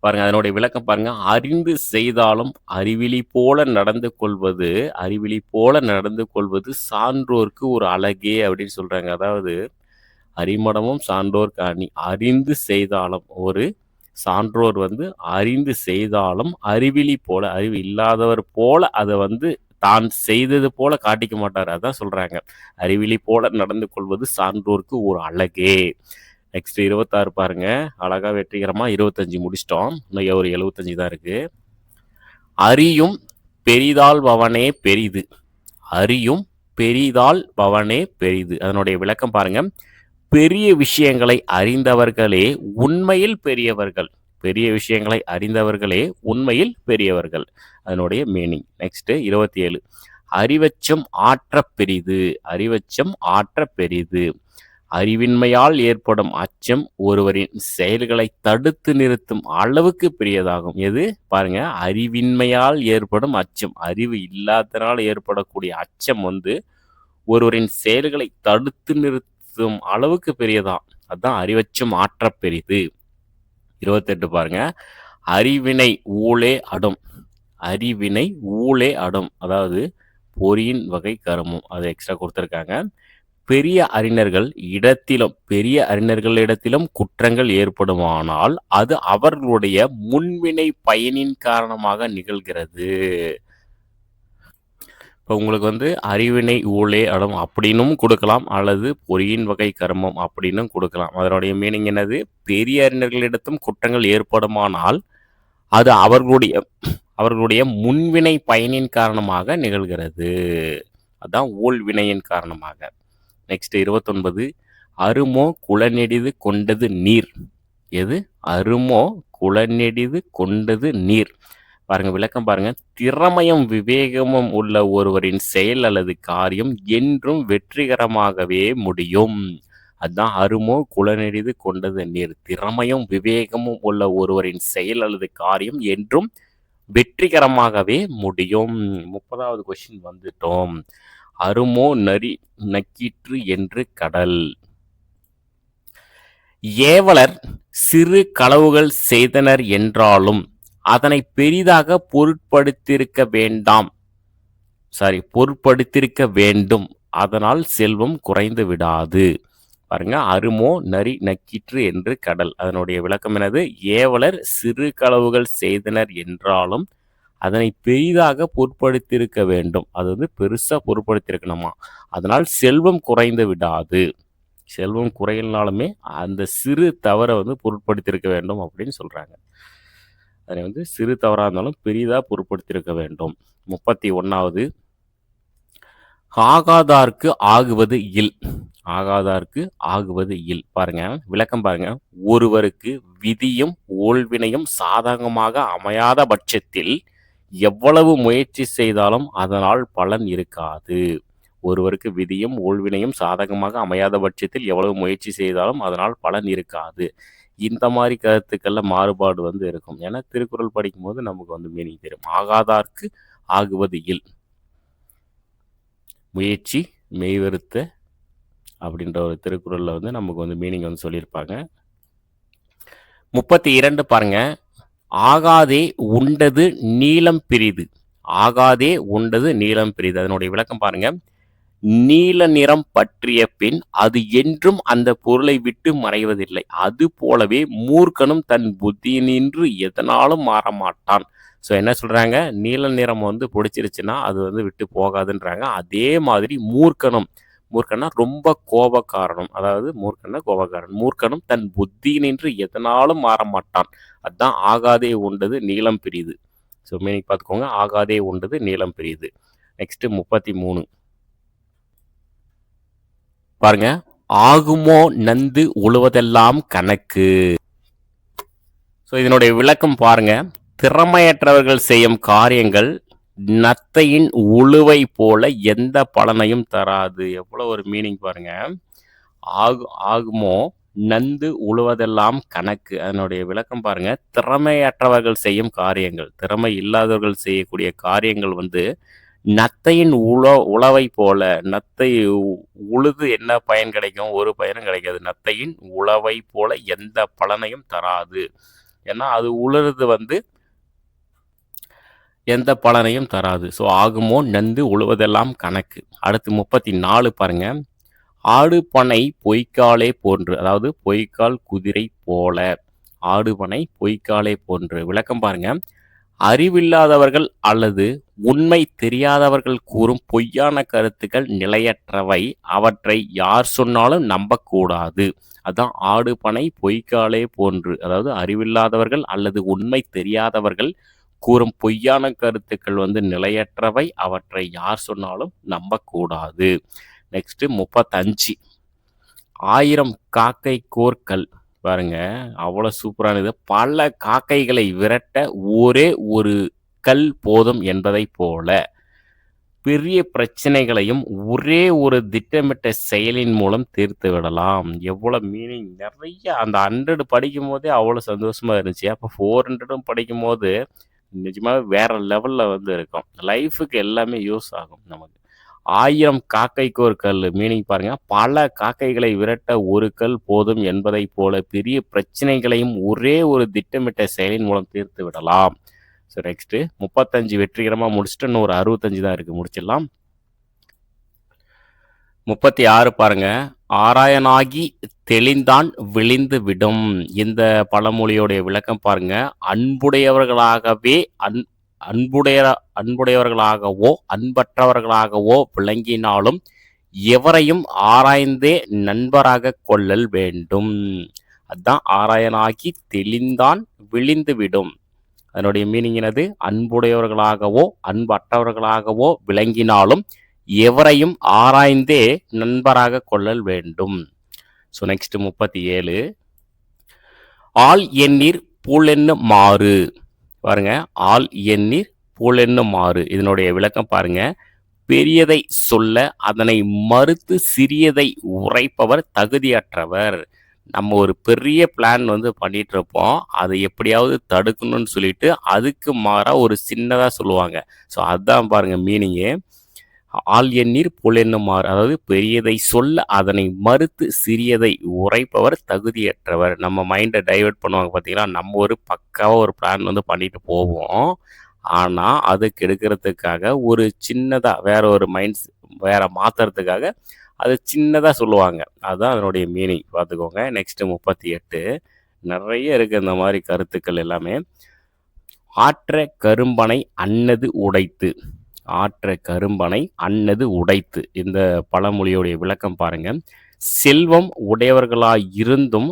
பாருங்க, அதனுடைய விளக்கம் பாருங்க. அறிந்து செய்தாலும் அறிவிலி போல நடந்து கொள்வது சான்றோருக்கு ஒரு அழகே அப்படின்னு சொல்றாங்க. அதாவது அரிமடமும் சான்றோருக்கு அணி. அறிந்து செய்தாலும், ஒரு சான்றோர் அறிந்து செய்தாலும் அறிவிலி போல, அறிவு இல்லாதவர் போல அதை தான் செய்தது போல காட்டிக்க மாட்டார். அதான் சொல்றாங்க. அறிவிலி போல நடந்து கொள்வது சான்றோருக்கு ஒரு அழகே. நெக்ஸ்ட் 26 பாருங்க. அழகா வெற்றிகரமா 25 முடிச்சிட்டோம். இன்னும் ஒரு 75 தான் இருக்கு. அறியும் பெரிதாழ்பவனே பெரிது. அறியும் பெரிதாழ்பவனே பெரிது. அதனுடைய விளக்கம் பாருங்க. பெரிய விஷயங்களை அறிந்தவர்களே உண்மையில் பெரியவர்கள். பெரிய விஷயங்களை அறிந்தவர்களே உண்மையில் பெரியவர்கள். அதனுடைய மீனிங். நெக்ஸ்ட் 27. அறிவச்சம் ஆற்ற பெரிது. அறிவச்சம் ஆற்ற பெரிது. அறிவின்மையால் ஏற்படும் அச்சம் ஒருவரின் செயல்களை தடுத்து நிறுத்தும் அளவுக்கு பெரியதாகும். எது பாருங்க, அறிவின்மையால் ஏற்படும் அச்சம். அறிவு இல்லாதனால் ஏற்படக்கூடிய அச்சம் ஒருவரின் செயல்களை தடுத்து நிறுத்தும் அளவுக்கு பெரியதான். அதுதான் அறிவச்சம் ஆற்ற பெரிது. 28 பாருங்க. அறிவினை ஊழே அடும். அறிவினை ஊழே அடும். அதாவது பொறியின் வகை கருமம். அது எக்ஸ்ட்ரா கொடுத்துருக்காங்க. பெரிய அறிஞர்களிடத்திலும் குற்றங்கள் ஏற்படுமானால் அது அவர்களுடைய முன்வினை பயனின் காரணமாக நிகழ்கிறது. இப்போ உங்களுக்கு அறிவினை ஊழே அடும் அப்படின்னும் கொடுக்கலாம், அல்லது பொறியின் வகை கர்மம் அப்படின்னும் கொடுக்கலாம். அதனுடைய மீனிங் என்னது? பெரிய அறிஞர்களிடத்தும் குற்றங்கள் ஏற்படுமானால் அது அவர்களுடைய முன்வினை பயனின் காரணமாக நிகழ்கிறது. அதுதான் ஊழ்வினையின் காரணமாக. நெக்ஸ்ட் 29. அருமோ குளநெடிது கொண்டது நீர். எது? அருமோ குளநெடிது கொண்டது நீர். பாருங்க, விளக்கம் பாருங்க. திறமையும் விவேகமும் உள்ள ஒருவரின் செயல் அல்லது காரியம் என்றும் வெற்றிகரமாகவே முடியும். அதுதான் அருமோ குளநெடிது கொண்டது நீர். திறமையும் விவேகமும் உள்ள ஒருவரின் செயல் அல்லது காரியம் என்றும் வெற்றிகரமாகவே முடியும். 30வது கொஸ்டின் வந்துட்டோம். அருமோ நரி நக்கிற்று என்று கடல். ஏவலர் சிறு களவுகள் செய்தனர் என்றாலும் அதனை பெரிதாக பொருட்படுத்தியிருக்க வேண்டும். அதனால் செல்வம் குறைந்து விடாது. பாருங்க, அருமோ நரி நக்கிற்று என்று கடல். அதனுடைய விளக்கம் என்னது? ஏவலர் சிறு களவுகள் செய்தனர் என்றாலும் அதனை பெரிதாக பொருட்படுத்தியிருக்க வேண்டும். அது பெருசா பொருட்படுத்தியிருக்கணுமா, அதனால் செல்வம் குறைந்து விடாது. செல்வம் குறையினாலுமே அந்த சிறு தவறை பொருட்படுத்தியிருக்க வேண்டும் அப்படின்னு சொல்றாங்க. அதனை சிறு தவறாக இருந்தாலும் பெரிதாக பொருட்படுத்தியிருக்க வேண்டும். 31வது. ஆகாதார்க்கு ஆகுவது இல். ஆகாதார்க்கு ஆகுவது இல். பாருங்க, விளக்கம் பாருங்க. ஒருவருக்கு விதியும் ஓல்வினையும் சாதகமாக அமையாத பட்சத்தில் எவ்வளவு முயற்சி செய்தாலும் அதனால் பலன் இருக்காது. ஒருவருக்கு விதியும் ஓல்வினையும் சாதகமாக அமையாத பட்சத்தில் எவ்வளவு முயற்சி செய்தாலும் அதனால் பலன் இருக்காது. இந்த மாதிரி கருத்துக்கள்ல மாறுபாடு இருக்கும். ஏன்னா திருக்குறள் படிக்கும்போது நமக்கு மீனிங் தெரியும். ஆகாதார்க்கு ஆகுவது இல். முயற்சி மெய்வருத்த அப்படின்ற ஒரு திருக்குறள்ல நமக்கு மீனிங் சொல்லியிருப்பாங்க. 32 பாருங்க. ஆகாதே உண்டது நீலம் பிரிது. ஆகாதே உண்டது நீலம் பிரிது. அதனுடைய விளக்கம் பாருங்க. நீல நிறம் பற்றிய பின் அது என்றும் அந்த பொருளை விட்டு மறைவதில்லை. அது போலவே மூர்க்கனும் தன் புத்தியினின்று எதனாலும் மாறமாட்டான். ஸோ என்ன சொல்றாங்க? நீல நிறம் பிடிச்சிருச்சுன்னா அது விட்டு போகாதுன்றாங்க. அதே மாதிரி மூர்க்கனா ரொம்ப கோபக்காரனும். அதாவது மூர்க்கனும் தன் புத்தியினின்று எதனாலும் மாறமாட்டான். அதுதான் ஆகாதே உண்டது நீளம் பிரிது. ஸோ மீனிங் பார்த்துக்கோங்க. ஆகாதே உண்டது நீளம் பிரிது. நெக்ஸ்ட் 33 பாருங்க. ஆகுமோ நந்து உழுவதெல்லாம் கணக்கு. ஸோ இதனுடைய விளக்கம் பாருங்க. திறமையற்றவர்கள் செய்யும் காரியங்கள் நத்தையின் உழுவை போல எந்த பலனையும் தராது. எவ்வளவு ஒரு மீனிங் பாருங்க. ஆகுமோ நந்து உழுவதெல்லாம் கணக்கு. அதனுடைய விளக்கம் பாருங்க. திறமையற்றவர்கள் செய்யும் காரியங்கள், திறமை இல்லாதவர்கள் செய்யக்கூடிய காரியங்கள் நத்தையின் உழவை போல. நத்தை உழுது என்ன பயன் கிடைக்கும்? ஒரு பயனும் கிடைக்காது. நத்தையின் உழவை போல எந்த பலனையும் தராது. ஏன்னா அது உழுறது எந்த பலனையும் தராது. ஸோ ஆகுமோ நந்து உழுவதெல்லாம் கணக்கு. அடுத்து 34 பாருங்க. ஆடு பனை பொய்க்காலே போன்று. அதாவது பொய்க்கால் குதிரை போல. ஆடு பனை பொய்க்காலே போன்று. விளக்கம் பாருங்க. அறிவில்லாதவர்கள் அல்லது உண்மை தெரியாதவர்கள் கூறும் பொய்யான கருத்துக்கள் நிலையற்றவை. அவற்றை யார் சொன்னாலும் நம்பக்கூடாது. அதான் ஆடு பனை பொய்க்காலே போன்று. அதாவது அறிவில்லாதவர்கள் அல்லது உண்மை தெரியாதவர்கள் கூறும் பொய்யான கருத்துக்கள் நிலையற்றவை. அவற்றை யார் சொன்னாலும் நம்பக்கூடாது. நெக்ஸ்ட் 35. 1000 காக்கை கோர்க்கல். பாருங்க, அவ்வளோ சூப்பரானது. பல காக்கைகளை விரட்ட ஒரே ஒரு கல் போதும் என்பதை போல பெரிய பிரச்சனைகளையும் ஒரே ஒரு திட்டமிட்ட செயலின் மூலம் தீர்த்து விடலாம். எவ்வளோ மீனிங்! நிறைய அந்த 100 படிக்கும் போதே அவ்வளோ சந்தோஷமா இருந்துச்சு. அப்போ 400ம் படிக்கும் போது நிஜமாவே வேற லெவல்ல இருக்கும். லைஃபுக்கு எல்லாமே யூஸ் ஆகும் நமக்கு. 1000 காக்கைக்கு ஒரு கல். மீனிங் பாருங்க, பல காக்கைகளை விரட்ட ஒரு கல் போதும் என்பதை போல பெரிய பிரச்சனைகளையும் ஒரே ஒரு திட்டமிட்ட செயலின் மூலம் தீர்த்து விடலாம். ஸோ நெக்ஸ்ட் 35 வெற்றிகரமாக முடிச்சுட்டு இன்னும் ஒரு 65 தான் இருக்கு, முடிச்சிடலாம். 36 பாருங்க, ஆராயனாகி தெளிந்தான் விழிந்து விடும். இந்த பழமொழியோடைய விளக்கம் பாருங்க, அன்புடையவர்களாகவே அன்புடையவர்களாகவோ அன்பற்றவர்களாகவோ விளங்கினாலும் எவரையும் ஆராய்ந்தே நண்பராக கொள்ளல் வேண்டும். அதுதான் ஆராயனாகி தெளிந்தான் விழிந்து விடும். அதனுடைய மீனிங் என்னது? அன்புடையவர்களாகவோ அன்பற்றவர்களாகவோ விளங்கினாலும் எவரையும் ஆராய்ந்தே நண்பராக கொள்ளல் வேண்டும். So next 37. ஆள் எண்ணீர் பூளென்னு மாறு. பாருங்க, ஆள் எண்ணீர் பூளென்னு மாறு. இதனுடைய விளக்கம் பாருங்க, பெரியதை சொல்ல அதனை மறுத்து சிறியதை உரைப்பவர் தகுதியற்றவர். நம்ம ஒரு பெரிய பிளான் பண்ணிட்டு இருப்போம், அதை எப்படியாவது தடுக்கணும்னு சொல்லிட்டு அதுக்கு மாறா ஒரு சின்னதாக சொல்லுவாங்க. ஸோ அதுதான் பாருங்க மீனிங்கு. ஆள் எண்ணீர் புலென்னு மாறு. அதாவது பெரியதை சொல்ல அதனை மறுத்து சிறியதை உரைப்பவர் தகுதியற்றவர். நம்ம மைண்டை டைவெர்ட் பண்ணுவாங்க பார்த்தீங்களா. நம்ம ஒரு பக்காவாக ஒரு பிளான் பண்ணிட்டு போவோம், ஆனால் அது கெடுக்கிறதுக்காக ஒரு சின்னதாக வேற மாற்றுறதுக்காக அது சின்னதாக சொல்லுவாங்க. அதுதான் அதனுடைய மீனிங், பார்த்துக்கோங்க. நெக்ஸ்ட் 38. நிறைய இருக்குது இந்த மாதிரி கருத்துக்கள் எல்லாமே. ஆற்ற கரும்பனை அன்னது உடைத்து. ஆற்ற கரும்பனை அன்னது உடைத்து. இந்த பழமொழியோடைய விளக்கம் பாருங்க, செல்வம் உடையவர்களாயிருந்தும்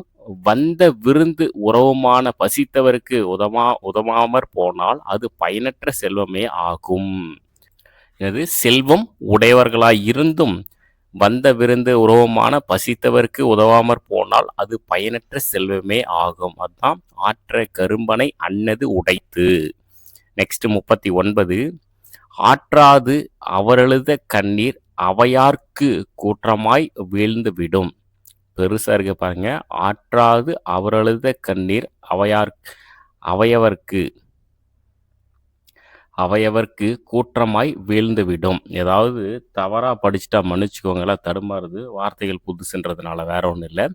வந்த விருந்து உறவுமான பசித்தவருக்கு உதவாமற் போனால் அது பயனற்ற செல்வமே ஆகும். இது செல்வம் உடையவர்களாயிருந்தும் வந்த விருந்து உறவுமான பசித்தவருக்கு உதவாமற் போனால் அது பயனற்ற செல்வமே ஆகும். அதுதான் ஆற்ற கரும்பனை அன்னது உடைத்து. நெக்ஸ்ட் 39. ஆற்றாது அவரெழுத கண்ணீர் அவையார்க்கு கூற்றமாய் வீழ்ந்து விடும். பெருசா இருக்கு பாருங்க. ஆற்றாது அவரெழுத கண்ணீர் அவையவர்க்கு கூற்றமாய் வீழ்ந்து விடும். ஏதாவது தவறா படிச்சுட்டா மன்னிச்சுக்கோங்களேன், தடுமாறுது, வார்த்தைகள் புதுசுன்றதுனால, வேற ஒன்றும் இல்லை.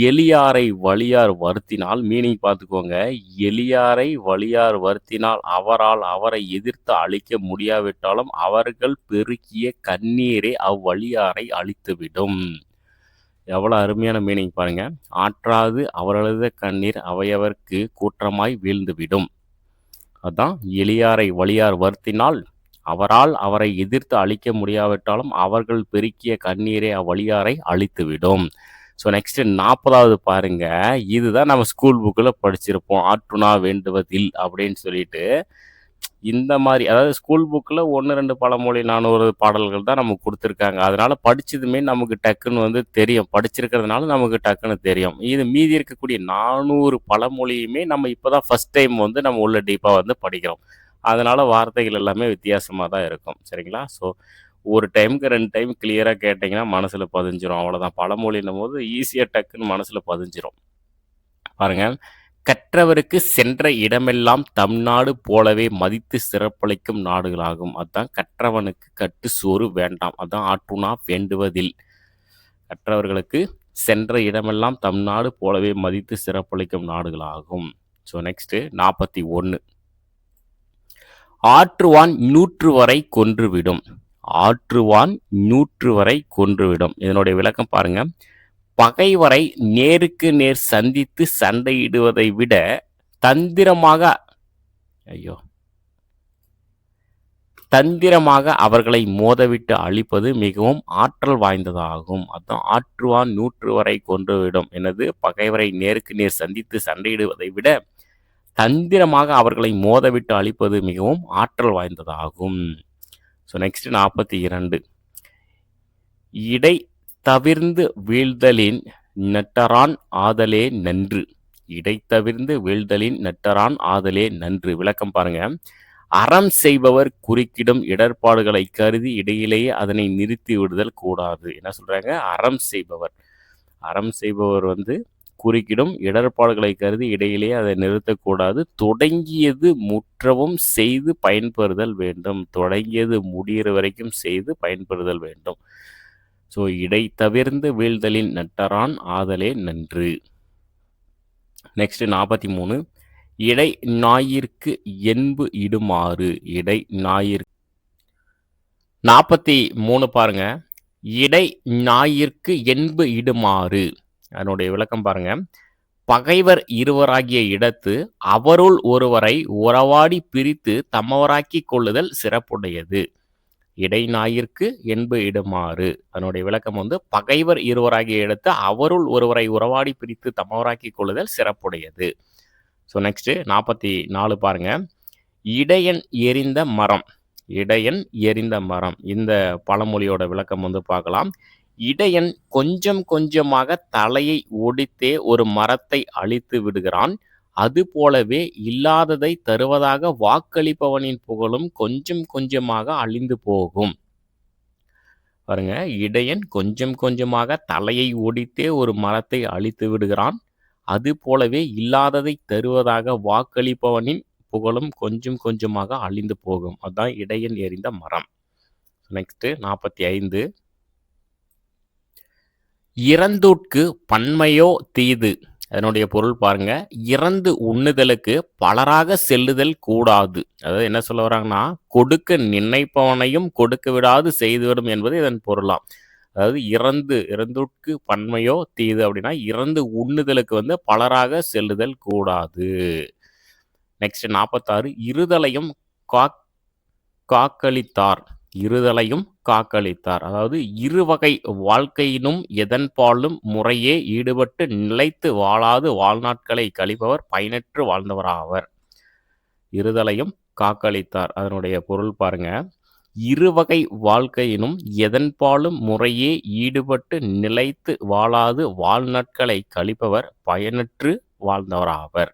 எளியாரை வலியார் வருத்தினால். மீனிங் பார்த்துக்கோங்க, எளியாரை வலியார் வருத்தினால் அவரால் அவரை எதிர்த்து அழிக்க முடியாவிட்டாலும் அவர்கள் பெருக்கிய கண்ணீரே அவ்வழியாரை அழித்துவிடும். எவ்வளோ அருமையான மீனிங் பாருங்க. ஆற்றாது அவரது கண்ணீர் அவையவர்க்கு கூற்றமாய் வீழ்ந்துவிடும். அதான் எளியாரை வலியார் வருத்தினால் அவரால் அவரை எதிர்த்து அழிக்க முடியாவிட்டாலும் அவர்கள் பெருக்கிய கண்ணீரே அவ்வழியாரை அழித்துவிடும். ஸோ நெக்ஸ்ட் 40வது பாருங்க, இதுதான் நம்ம ஸ்கூல் புக்கில் படிச்சிருப்போம். ஆற்றுணா வேண்டுவதில் அப்படின்னு சொல்லிட்டு. இந்த மாதிரி அதாவது ஸ்கூல் புக்கில் 1-2 பழமொழி 400 பாடல்கள் தான் நமக்கு கொடுத்துருக்காங்க. அதனால படிச்சதுமே நமக்கு டக்குன்னு தெரியும். படிச்சிருக்கிறதுனால நமக்கு டக்குன்னு தெரியும். இது மீதி இருக்கக்கூடிய 400 பழமொழியுமே நம்ம இப்போதான் ஃபர்ஸ்ட் டைம் நம்ம உள்ள டீப்பாக படிக்கிறோம். அதனால வார்த்தைகள் எல்லாமே வித்தியாசமாக தான் இருக்கும். சரிங்களா? ஸோ ஒரு டைமுக்கு 2 டைம் கிளியராக கேட்டிங்கன்னா மனசில் பதிஞ்சிரும். அவ்வளோதான். பழமொழின்னும் போது ஈஸியாக டக்குன்னு மனசில் பதிஞ்சிரும். பாருங்க, கற்றவருக்கு சென்ற இடமெல்லாம் தம் நாடு போலவே மதித்து சிறப்பளிக்கும் நாடுகளாகும். அதுதான் கற்றவனுக்கு கட்டு சோறு வேண்டாம். அதுதான் ஆற்றுணா வேண்டுவதில். கற்றவர்களுக்கு சென்ற இடமெல்லாம் தம் நாடு போலவே மதித்து சிறப்பளிக்கும் நாடுகளாகும். So next 41. ஆற்றுவான் 100 வரை கொன்றுவிடும். ஆற்றுவான் 100 வரை கொன்றுவிடும். இதனுடைய விளக்கம் பாருங்க, பகைவரை நேருக்கு நேர் சந்தித்து சண்டையிடுவதை விட தந்திரமாக தந்திரமாக அவர்களை மோதவிட்டு அழிப்பது மிகவும் ஆற்றல் வாய்ந்ததாகும். அதான் ஆற்றுவான் 100 வரை கொன்றுவிடும். எனது பகைவரை நேருக்கு நேர் சந்தித்து சண்டையிடுவதை விட தந்திரமாக அவர்களை மோதவிட்டு அழிப்பது மிகவும் ஆற்றல் வாய்ந்ததாகும். So next 42. இடை தவிர்ந்து வீழ்தலின் நட்டரான் ஆதலே நன்று. இடை தவிர்ந்து வீழ்தலின் நட்டரான் ஆதலே நன்று. விளக்கம் பாருங்க. அறம் செய்பவர் குறுக்கிடும் இடர்பாடுகளை கருதி இடையிலேயே அதனை நிறுத்தி விடுதல் கூடாது. என்ன சொல்றாங்க? அறம் செய்பவர் குறுக்கிடும் இடர்பாடுகளை கருதி இடையிலேயே அதை நிறுத்தக்கூடாது. தொடங்கியது முற்றவும் செய்து பயன்பெறுதல் வேண்டும். தொடங்கியது முடிகிற வரைக்கும் செய்து பயன்பெறுதல் வேண்டும். ஸோ இடை தவிர்ந்து வீழ்தலின் நட்டரான் ஆதலே நன்று. நெக்ஸ்ட் 43. இடை ஞாயிற்கு என்பு இடுமாறு. இடை ஞாயிற்கு 43 பாருங்க. இடை ஞாயிற்கு என்பு இடுமாறு. அதனுடைய விளக்கம் பாருங்க. பகைவர் இருவராகிய இடத்து அவருள் ஒருவரை உறவாடி பிரித்து தம்மவராக்கிக் கொள்ளுதல் சிறப்புடையது. இடை ஞாயிற்கு என்பு இடுமாறு. அதனுடைய விளக்கம் பகைவர் இருவராகிய இடத்து அவருள் ஒருவரை உறவாடி பிரித்து தம்மவராக்கிக் கொள்ளுதல் சிறப்புடையது. ஸோ நெக்ஸ்ட் 44 பாருங்க. இடையன் எரிந்த மரம். இடையன் எரிந்த மரம். இந்த பழமொழியோட விளக்கம் பார்க்கலாம். இடையன் கொஞ்சம் கொஞ்சமாக தலையை ஒடித்தே ஒரு மரத்தை அழித்து விடுகிறான். அது போலவே இல்லாததை தருவதாக வாக்களிப்பவனின் புகழும் கொஞ்சம் கொஞ்சமாக அழிந்து போகும். பாருங்க. இடையன் கொஞ்சம் கொஞ்சமாக தலையை ஒடித்தே ஒரு மரத்தை அழித்து விடுகிறான். அது போலவே இல்லாததை தருவதாக வாக்களிப்பவனின் புகழும் கொஞ்சம் கொஞ்சமாக அழிந்து போகும். அதுதான் இடையன் எறிந்த மரம். நெக்ஸ்ட் 45. இறந்தோட்கு பன்மையோ தீது. அதனுடைய பொருள் பாருங்க. இறந்து உண்ணுதலுக்கு பலராக செல்லுதல் கூடாது. அதாவது என்ன சொல்ல வராங்கன்னா, கொடுக்க நினைப்பவனையும் கொடுக்க விடாது செய்துவிடும் என்பது இதன் பொருளாம். அதாவது இறந்தோட்கு பன்மையோ தீது அப்படின்னா இறந்து உண்ணுதலுக்கு பலராக செல்லுதல் கூடாது. நெக்ஸ்ட் 46. இருதலையும் காக்களித்தார். இருதலையும் காக்களித்தார். அதாவது இருவகை வாழ்க்கையினும் எதன்பாலும் முறையே ஈடுபட்டு நிலைத்து வாழாது வாழ்நாட்களை கழிப்பவர் பயனற்று வாழ்ந்தவராவர். இருதலையும் காக்களித்தார். அதனுடைய பொருள் பாருங்க. இருவகை வாழ்க்கையினும் எதன்பாலும் முறையே ஈடுபட்டு நிலைத்து வாழாது வாழ்நாட்களை கழிப்பவர் பயனற்று வாழ்ந்தவராவர்.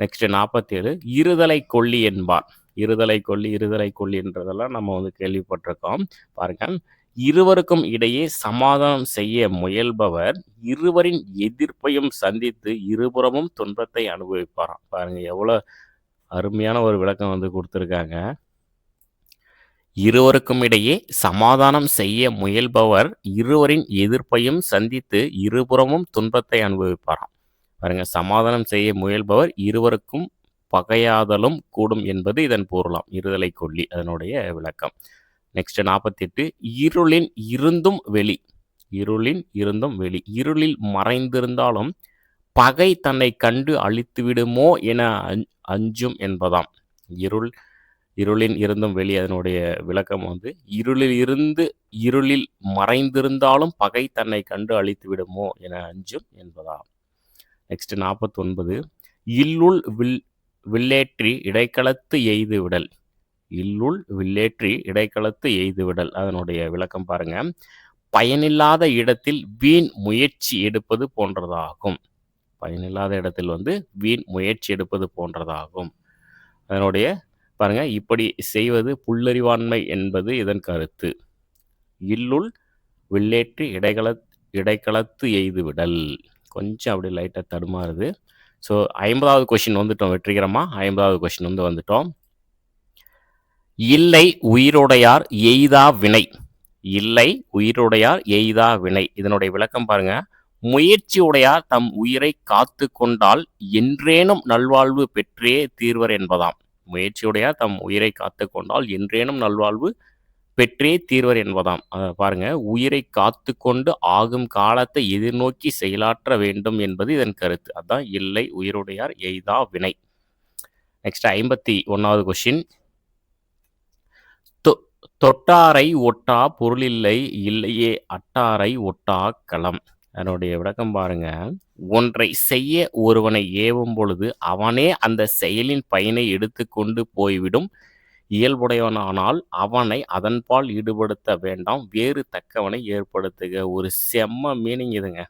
நெக்ஸ்ட் 47. இருதலை கொல்லி என்பார். இருதலை கொல்லி என்றதெல்லாம் நம்ம கேள்விப்பட்டிருக்கோம். பாருங்க. இருவருக்கும் இடையே சமாதானம் செய்ய முயல்பவர் இருவரின் எதிர்ப்பையும் சந்தித்து இருபுறமும் துன்பத்தை அனுபவிப்பாராம். பாருங்க, எவ்வளவு அருமையான ஒரு விளக்கம் கொடுத்துருக்காங்க. இருவருக்கும் இடையே சமாதானம் செய்ய முயல்பவர் இருவரின் எதிர்ப்பையும் சந்தித்து இருபுறமும் துன்பத்தை அனுபவிப்பாராம். பாருங்க, சமாதானம் செய்ய முயல்பவர் இருவருக்கும் பகையாதலும் கூடும் என்பது இதன் பொருளாம். இருதலை கொல்லி அதனுடைய விளக்கம். நெக்ஸ்ட் 48. இருளின் இருந்தும் வெளி. இருளின் இருந்தும் வெளி. இருளில் மறைந்திருந்தாலும் பகை தன்னை கண்டு அழித்து விடுமோ என அஞ்சும் என்பதாம். இருளின் இருந்தும் வெளி. அதனுடைய விளக்கம் இருளில் மறைந்திருந்தாலும் பகை தன்னை கண்டு அழித்து விடுமோ என அஞ்சும் என்பதாம். நெக்ஸ்ட் 49. இல்லுள் வில்லேற்றி இடைக்களத்து எய்து விடல். இல்லுள் வில்லேற்றி இடைக்களத்து எய்து விடல். அதனுடைய விளக்கம் பாருங்க. பயனில்லாத இடத்தில் வீண் முயற்சி எடுப்பது போன்றதாகும். பயனில்லாத இடத்தில் வீண் முயற்சி எடுப்பது போன்றதாகும். அதனுடைய பாருங்க, இப்படி செய்வது புல்லறிவாண்மை என்பது இதன் கருத்து. இல்லுள் வில்லேற்றி இடைக்களத்து எய்து விடல். கொஞ்சம் அப்படி லைட்டாக தடுமாறுது. ஸோ 50வது கொஸ்டின் வந்துட்டோம் வெற்றிகரமாக. 50வது கொஸ்டின் வந்துட்டோம். இல்லை உயிருடையார் எய்தா வினை. இல்லை உயிருடையார் எய்தா வினை. இதனுடைய விளக்கம் பாருங்க. முயற்சி உடையார் தம் உயிரை காத்து கொண்டால் என்றேனும் நல்வாழ்வு பெற்றே தீர்வர் என்பதாம். முயற்சியுடையார் தம் உயிரை காத்து கொண்டால் என்றேனும் நல்வாழ்வு பெற்றே தீர்வர் என்பதாம். பாருங்க, உயிரை காத்து கொண்டு ஆகும் காலத்தை எதிர்நோக்கி செயலாற்ற வேண்டும் என்பது இதன் கருத்து. அதான் இல்லை உயிருடையார் எய்தா வினை. Next 51வது question. தொட்டாரை ஒட்டா பொருளில்லை இல்லையே அட்டாரை ஒட்டா களம். அதனுடைய விளக்கம் பாருங்க. ஒன்றை செய்ய ஒருவனை ஏவும் பொழுது அவனே அந்த செயலின் பயனை எடுத்துக்கொண்டு போய்விடும் இயல்புடையவனானால் அவனை அதன்பால் ஈடுபடுத்த வேண்டாம் வேறு தக்கவனை ஏற்படுத்துக. ஒரு செம்ம மீனிங் இதுங்க.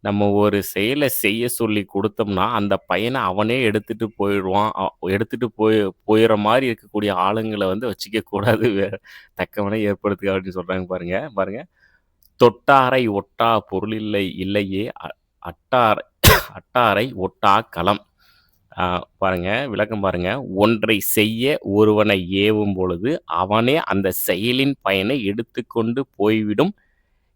நம்ம ஒரு செயலை செய்ய சொல்லி கொடுத்தோம்னா அந்த பையனை அவனே எடுத்துட்டு போயிடுவான். எடுத்துட்டு போயிடுற மாதிரி இருக்கக்கூடிய ஆளுங்களை வந்து வச்சுக்க கூடாது. தக்கவனை ஏற்படுத்துக அப்படின்னு சொல்றாங்க பாருங்க. பாருங்க, தொட்டாரை ஒட்டா பொருளில்லை இல்லையே அட்டாரை அட்டாரை ஒட்டா களம். பாருங்க, விளக்கம் பாருங்க. ஒன்றை செய்ய ஒருவனை ஏவும் பொழுது அவனே அந்த செயலின் பயனை எடுத்துக்கொண்டு போய்விடும்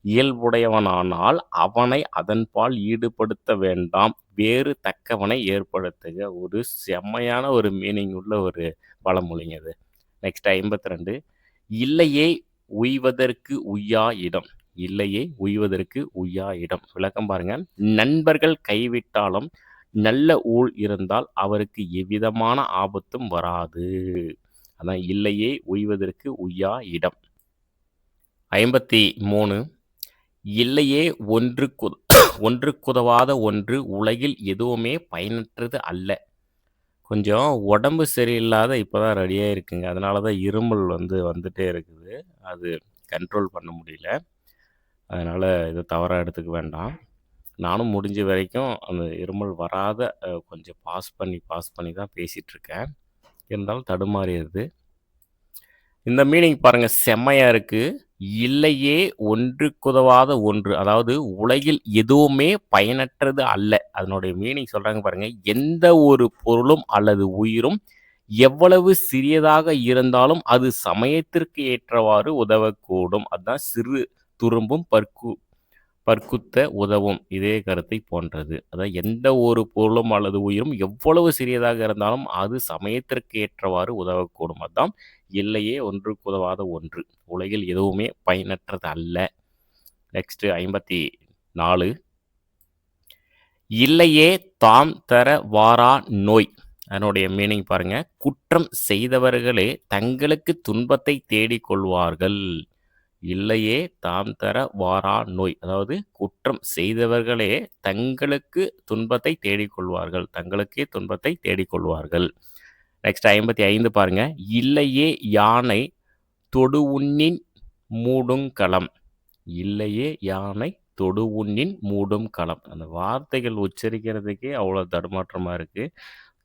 இயல்புடையவனானால் அவனை அதன்பால் ஈடுபடுத்த வேண்டாம் வேறு தக்கவனை ஏற்படுத்துக. ஒரு செம்மையான ஒரு மீனிங் உள்ள ஒரு பழமொழிங்க இது. நெக்ஸ்ட் 52. இல்லையே உய்வதற்கு உய்யா இடம். இல்லையே உய்வதற்கு உய்யா இடம். விளக்கம் பாருங்க. நண்பர்கள் கைவிட்டாலும் நல்ல ஊழ் இருந்தால் அவருக்கு எவ்விதமான ஆபத்தும் வராது. அதான் இல்லையே உய்வதற்கு உய்யா இடம். 53. இல்லையே ஒன்றுக்குதவாத ஒன்று உலகில் எதுவுமே பயனற்றது அல்ல. கொஞ்சம் உடம்பு சரியில்லாத இப்போதான் ரெடியாக இருக்குங்க. அதனால தான் இருமல் வந்துட்டே இருக்குது. அது கண்ட்ரோல் பண்ண முடியல. அதனால் இதை தவறாக எடுத்துக்க வேண்டாம். நானும் முடிஞ்ச வரைக்கும் அந்த இருமல் வராத கொஞ்சம் பாஸ் பண்ணி தான் பேசிகிட்ருக்கேன். இருந்தாலும் தடுமாறிடுது. இந்த மீனிங் பாருங்கள், செம்மையாக இருக்குது. இல்லையே ஒன்றுக்குதவாத ஒன்று, அதாவது உலகில் எதுவுமே பயனற்றது அல்ல. அதனுடைய மீனிங் சொல்கிறாங்க பாருங்கள். எந்த ஒரு பொருளும் அல்லது உயிரும் எவ்வளவு சிறியதாக இருந்தாலும் அது சமயத்திற்கு ஏற்றவாறு உதவக்கூடும். அதுதான் சிறு துரும்பும் பற்குத்த உதவும். இதே கருத்தை போன்றது. அதாவது எந்த ஒரு பொருளும் அல்லது உயிரும் எவ்வளவு சிறியதாக இருந்தாலும் அது சமயத்திற்கு ஏற்றவாறு உதவக்கூடும். அதுதான் இல்லையே ஒன்றுக்குதவாத ஒன்று, உலகில் எதுவுமே பயனற்றது அல்ல. நெக்ஸ்ட் 54. இல்லையே தாம் தர வாரா நோய். அதனுடைய மீனிங் பாருங்க. குற்றம் செய்தவர்களே தங்களுக்கு துன்பத்தை தேடிக்கொள்வார்கள். இல்லையே தாம் தர வாரா நோய், அதாவது குற்றம் செய்தவர்களே தங்களுக்கு துன்பத்தை தேடிக்கொள்வார்கள், தங்களுக்கே துன்பத்தை தேடிக்கொள்வார்கள். நெக்ஸ்ட் 55 பாருங்க. இல்லையே யானை தொடு உண்ணின் மூடும் களம். இல்லையே யானை தொடு உண்ணின் மூடும் களம். அந்த வார்த்தைகள் உச்சரிக்கிறதுக்கே அவ்வளோ தடுமாற்றமாக இருக்குது.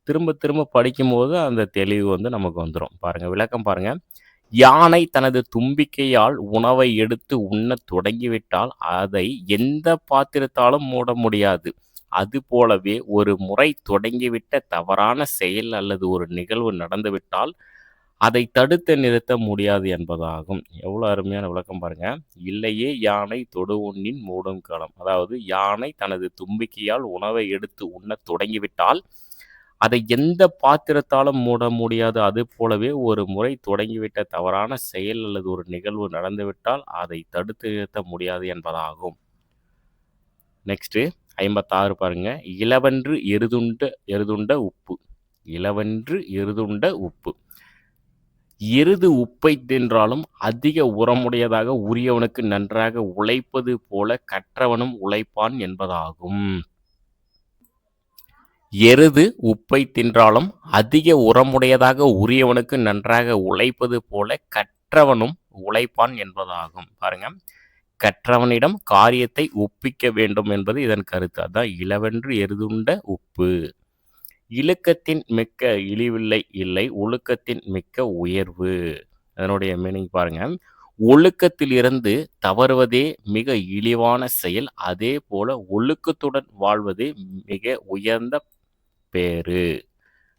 திரும்ப திரும்ப படிக்கும்போது அந்த தெளிவு நமக்கு வந்துடும். பாருங்கள், விளக்கம் பாருங்கள். யானை தனது தும்பிக்கையால் உணவை எடுத்து உண்ணத் தொடங்கிவிட்டால் அதை எந்த பாத்திரத்தாலும் மூட முடியாது. அதுபோலவே ஒரு முறை தொடங்கிவிட்ட தவறான செயல் அல்லது ஒரு நிகழ்வு நடந்துவிட்டால் அதை தடுத்து நிறுத்த முடியாது என்பதாகும். எவ்வளோ அருமையான விளக்கம் பாருங்க. இல்லையே யானை தொடு உண்ணின் மூடும் களம். அதாவது யானை தனது தும்பிக்கையால் உணவை எடுத்து உண்ணத் தொடங்கிவிட்டால் அதை எந்த பாத்திரத்தாலும் மூட முடியாது. அது போலவே ஒரு முறை தொடங்கிவிட்ட தவறான செயல் அல்லது ஒரு நிகழ்வு நடந்துவிட்டால் அதை தடுத்து நிறுத்த முடியாது என்பதாகும். நெக்ஸ்ட் 56 பாருங்க. இளவன்று எருதுண்ட உப்பு. இளவன்று எருதுண்ட உப்பு. எருது உப்பை தின்றாலும் அதிக உரமுடையதாக உரியவனுக்கு நன்றாக உழைப்பது போல கற்றவனும் உழைப்பான் என்பதாகும். எருது உப்பை தின்றாலும் அதிக உரமுடையதாக உரியவனுக்கு நன்றாக உழைப்பது போல கற்றவனும் உழைப்பான் என்பதாகும். பாருங்க, கற்றவனிடம் காரியத்தை ஒப்பிக்க வேண்டும் என்பது இதன் கருத்து. அதான் இளவென்று எருதுண்ட உப்பு. இழுக்கத்தின் மிக்க இழிவில்லை இல்லை, ஒழுக்கத்தின் மிக்க உயர்வு. அதனுடைய மீனிங் பாருங்க. ஒழுக்கத்திலிருந்து தவறுவதே மிக இழிவான செயல், அதே போல ஒழுக்கத்துடன் வாழ்வதே மிக உயர்ந்த பேரு.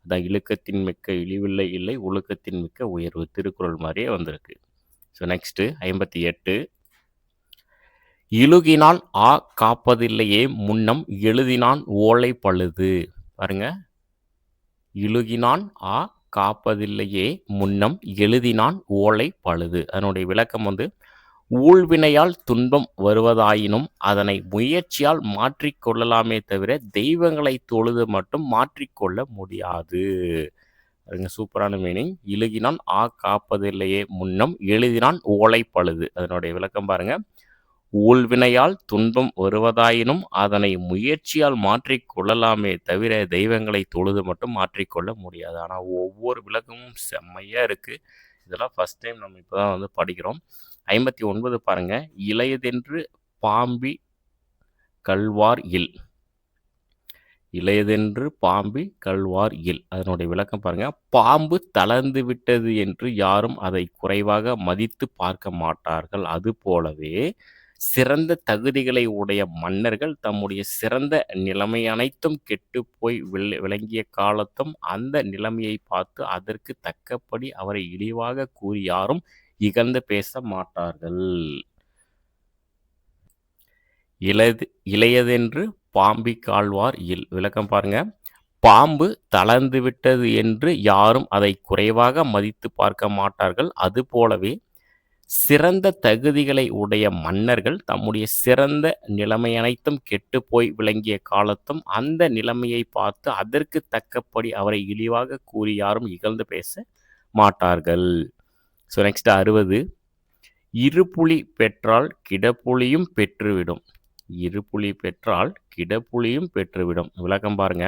அதான் இழுக்கத்தின் மிக்க இழிவில்லை இல்லை, ஒழுக்கத்தின் மிக்க உயர்வு. திருக்குறள் மாதிரியே வந்திருக்கு. So next 58. இழுகினான் காப்பதில்லையே முன்னம் எழுதினான் ஓலை பழுது. பாருங்க, இழுகினான் காப்பதில்லையே முன்னம் எழுதினான் ஓலை பழுது. அதனுடைய விளக்கம் ஊழ்வினையால் துன்பம் வருவதாயினும் அதனை முயற்சியால் மாற்றிக்கொள்ளலாமே தவிர தெய்வங்களை தொழுது மட்டும் மாற்றிக்கொள்ள முடியாது. பாருங்க சூப்பரான மீனிங். இழுகினான் காப்பதில்லையே முன்னம், எழுதினான் ஓலை பழுது. அதனுடைய விளக்கம் பாருங்க. ஊழ்வினையால் துன்பம் வருவதாயினும் அதனை முயற்சியால் மாற்றிக் கொள்ளலாமே தவிர தெய்வங்களை தொழுது மட்டும் மாற்றிக்கொள்ள முடியாது. ஆனால் ஒவ்வொரு விளக்கமும் செம்மையாக இருக்குது. இதெல்லாம் ஃபஸ்ட் டைம் நம்ம இப்போ தான் வந்து படிக்கிறோம். 59 பாருங்க. இளையதென்று பாம்பி கல்வார் இல். இளையதென்று பாம்பி கல்வார் இல். அதனுடைய விளக்கம் பாருங்க. பாம்பு தளர்ந்து விட்டது என்று யாரும் அதை குறைவாக மதித்து பார்க்க மாட்டார்கள். அதுபோலவே சிறந்த தகுதிகளை உடைய மன்னர்கள் தம்முடைய சிறந்த நிலைமை அனைத்தும் கெட்டு போய் விளங்கிய காலத்தும் அந்த நிலைமையை பார்த்து அதற்கு தக்கபடி அவரை இழிவாக கூறி யாரும் இகழ்ந்து பேச மாட்டார்கள். இளையதென்று பாம்பி கால்வார் இல். விளக்கம் பாருங்க. பாம்பு தளர்ந்து விட்டது என்று யாரும் அதை குறைவாக மதித்து பார்க்க மாட்டார்கள். அதுபோலவே சிறந்த தகுதிகளை உடைய மன்னர்கள் தம்முடைய சிறந்த நிலைமை அனைத்தும் கெட்டு போய் விளங்கிய காலத்தும் அந்த நிலைமையை பார்த்து அதற்கு தக்கபடி அவரை இழிவாக கூறி யாரும் இகழ்ந்து பேச மாட்டார்கள். So next 60. இருப்புலி பெற்றால் கிடப்புலியும் பெற்றுவிடும். இருப்புலி பெற்றால் கிடப்புலியும் பெற்றுவிடும். விளக்கம் பாருங்க.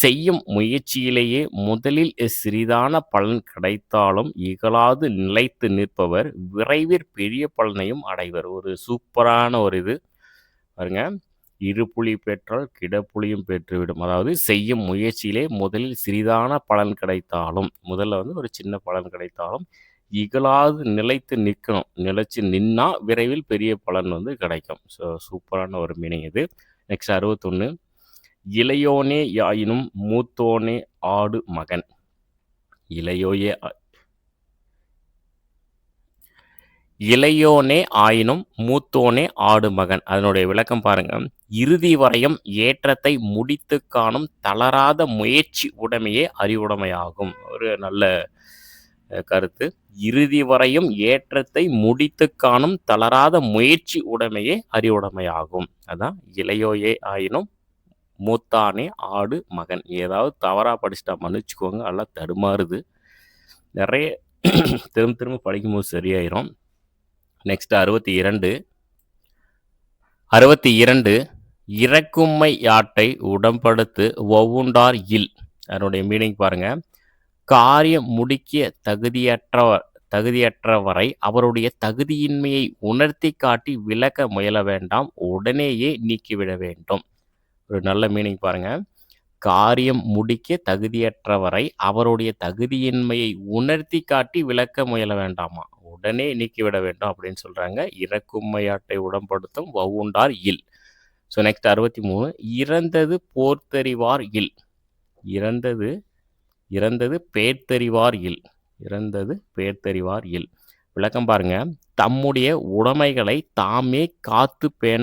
செய்யும் முயற்சியிலேயே முதலில் சிறிதான பலன் கிடைத்தாலும் இகழாது நிலைத்து நிற்பவர் விரைவில் பெரிய பலனையும் அடைவர். ஒரு சூப்பரான ஒரு இது பாருங்க. இருப்புலி பெற்றால் கிடப்புலியும் பெற்றுவிடும். அதாவது செய்யும் முயற்சியிலே முதலில் சிறிதான பலன் கிடைத்தாலும், முதல்ல வந்து ஒரு சின்ன பலன் கிடைத்தாலும் இகழாது நிலைத்து நிற்கணும். நிலைச்சு நின்னா விரைவில் பெரிய பலன் வந்து கிடைக்கும். ஸோ சூப்பரான ஒரு மீனிங் இது. நெக்ஸ்ட் 61. இளையோனே யாயினும் மூத்தோனே ஆடு மகன். இளையோனே ஆயினும் மூத்தோனே ஆடு மகன். அதனுடைய விளக்கம் பாருங்க. இறுதி வரையும் ஏற்றத்தை முடித்து காணும் தளராத முயற்சி உடைமையே அறிவுடைமையாகும். ஒரு நல்ல கருத்து. இறுதி வரையும் ஏற்றத்தை முடித்து காணும் தளராத முயற்சி உடைமையே அறிவுடைமையாகும். அதான் இளையோயே ஆயினும் மூத்தானே ஆடு மகன். ஏதாவது தவறாக படிச்சுட்டா மன்னிச்சுக்கோங்க, எல்லாம் தடுமாறுது. நிறைய திரும்ப படிக்கும்போது சரியாயிரும். நெக்ஸ்ட் 62. இறக்கும்மை யாட்டை உடம்படுத்து ஒவ்வுண்டார் இல். அதனுடைய மீனிங் பாருங்க. காரியம் முடிக்க தகுதியற்றவரை அவருடைய தகுதியின்மையை உணர்த்தி காட்டி விளக்க முயல வேண்டாம், உடனேயே நீக்கிவிட வேண்டும். ஒரு நல்ல மீனிங் பாருங்க. காரியம் முடிக்க தகுதியற்றவரை அவருடைய தகுதியின்மையை உணர்த்தி காட்டி விளக்க முயல வேண்டாமா, உடனே நீக்கிவிட வேண்டும் அப்படின்னு சொல்றாங்க. இறக்கும்மையாட்டை உடம்படுத்தும் வவுண்டார் இல். So next 63. இறந்தது போர்த்தறிவார் இல். இறந்தது பேர்த்தறிவார் இல். இறந்தது பேர்த்தறிவார் இல். விளக்கம் பாருங்க. தம்முடைய உடைமைகளை தாமே காத்து பேண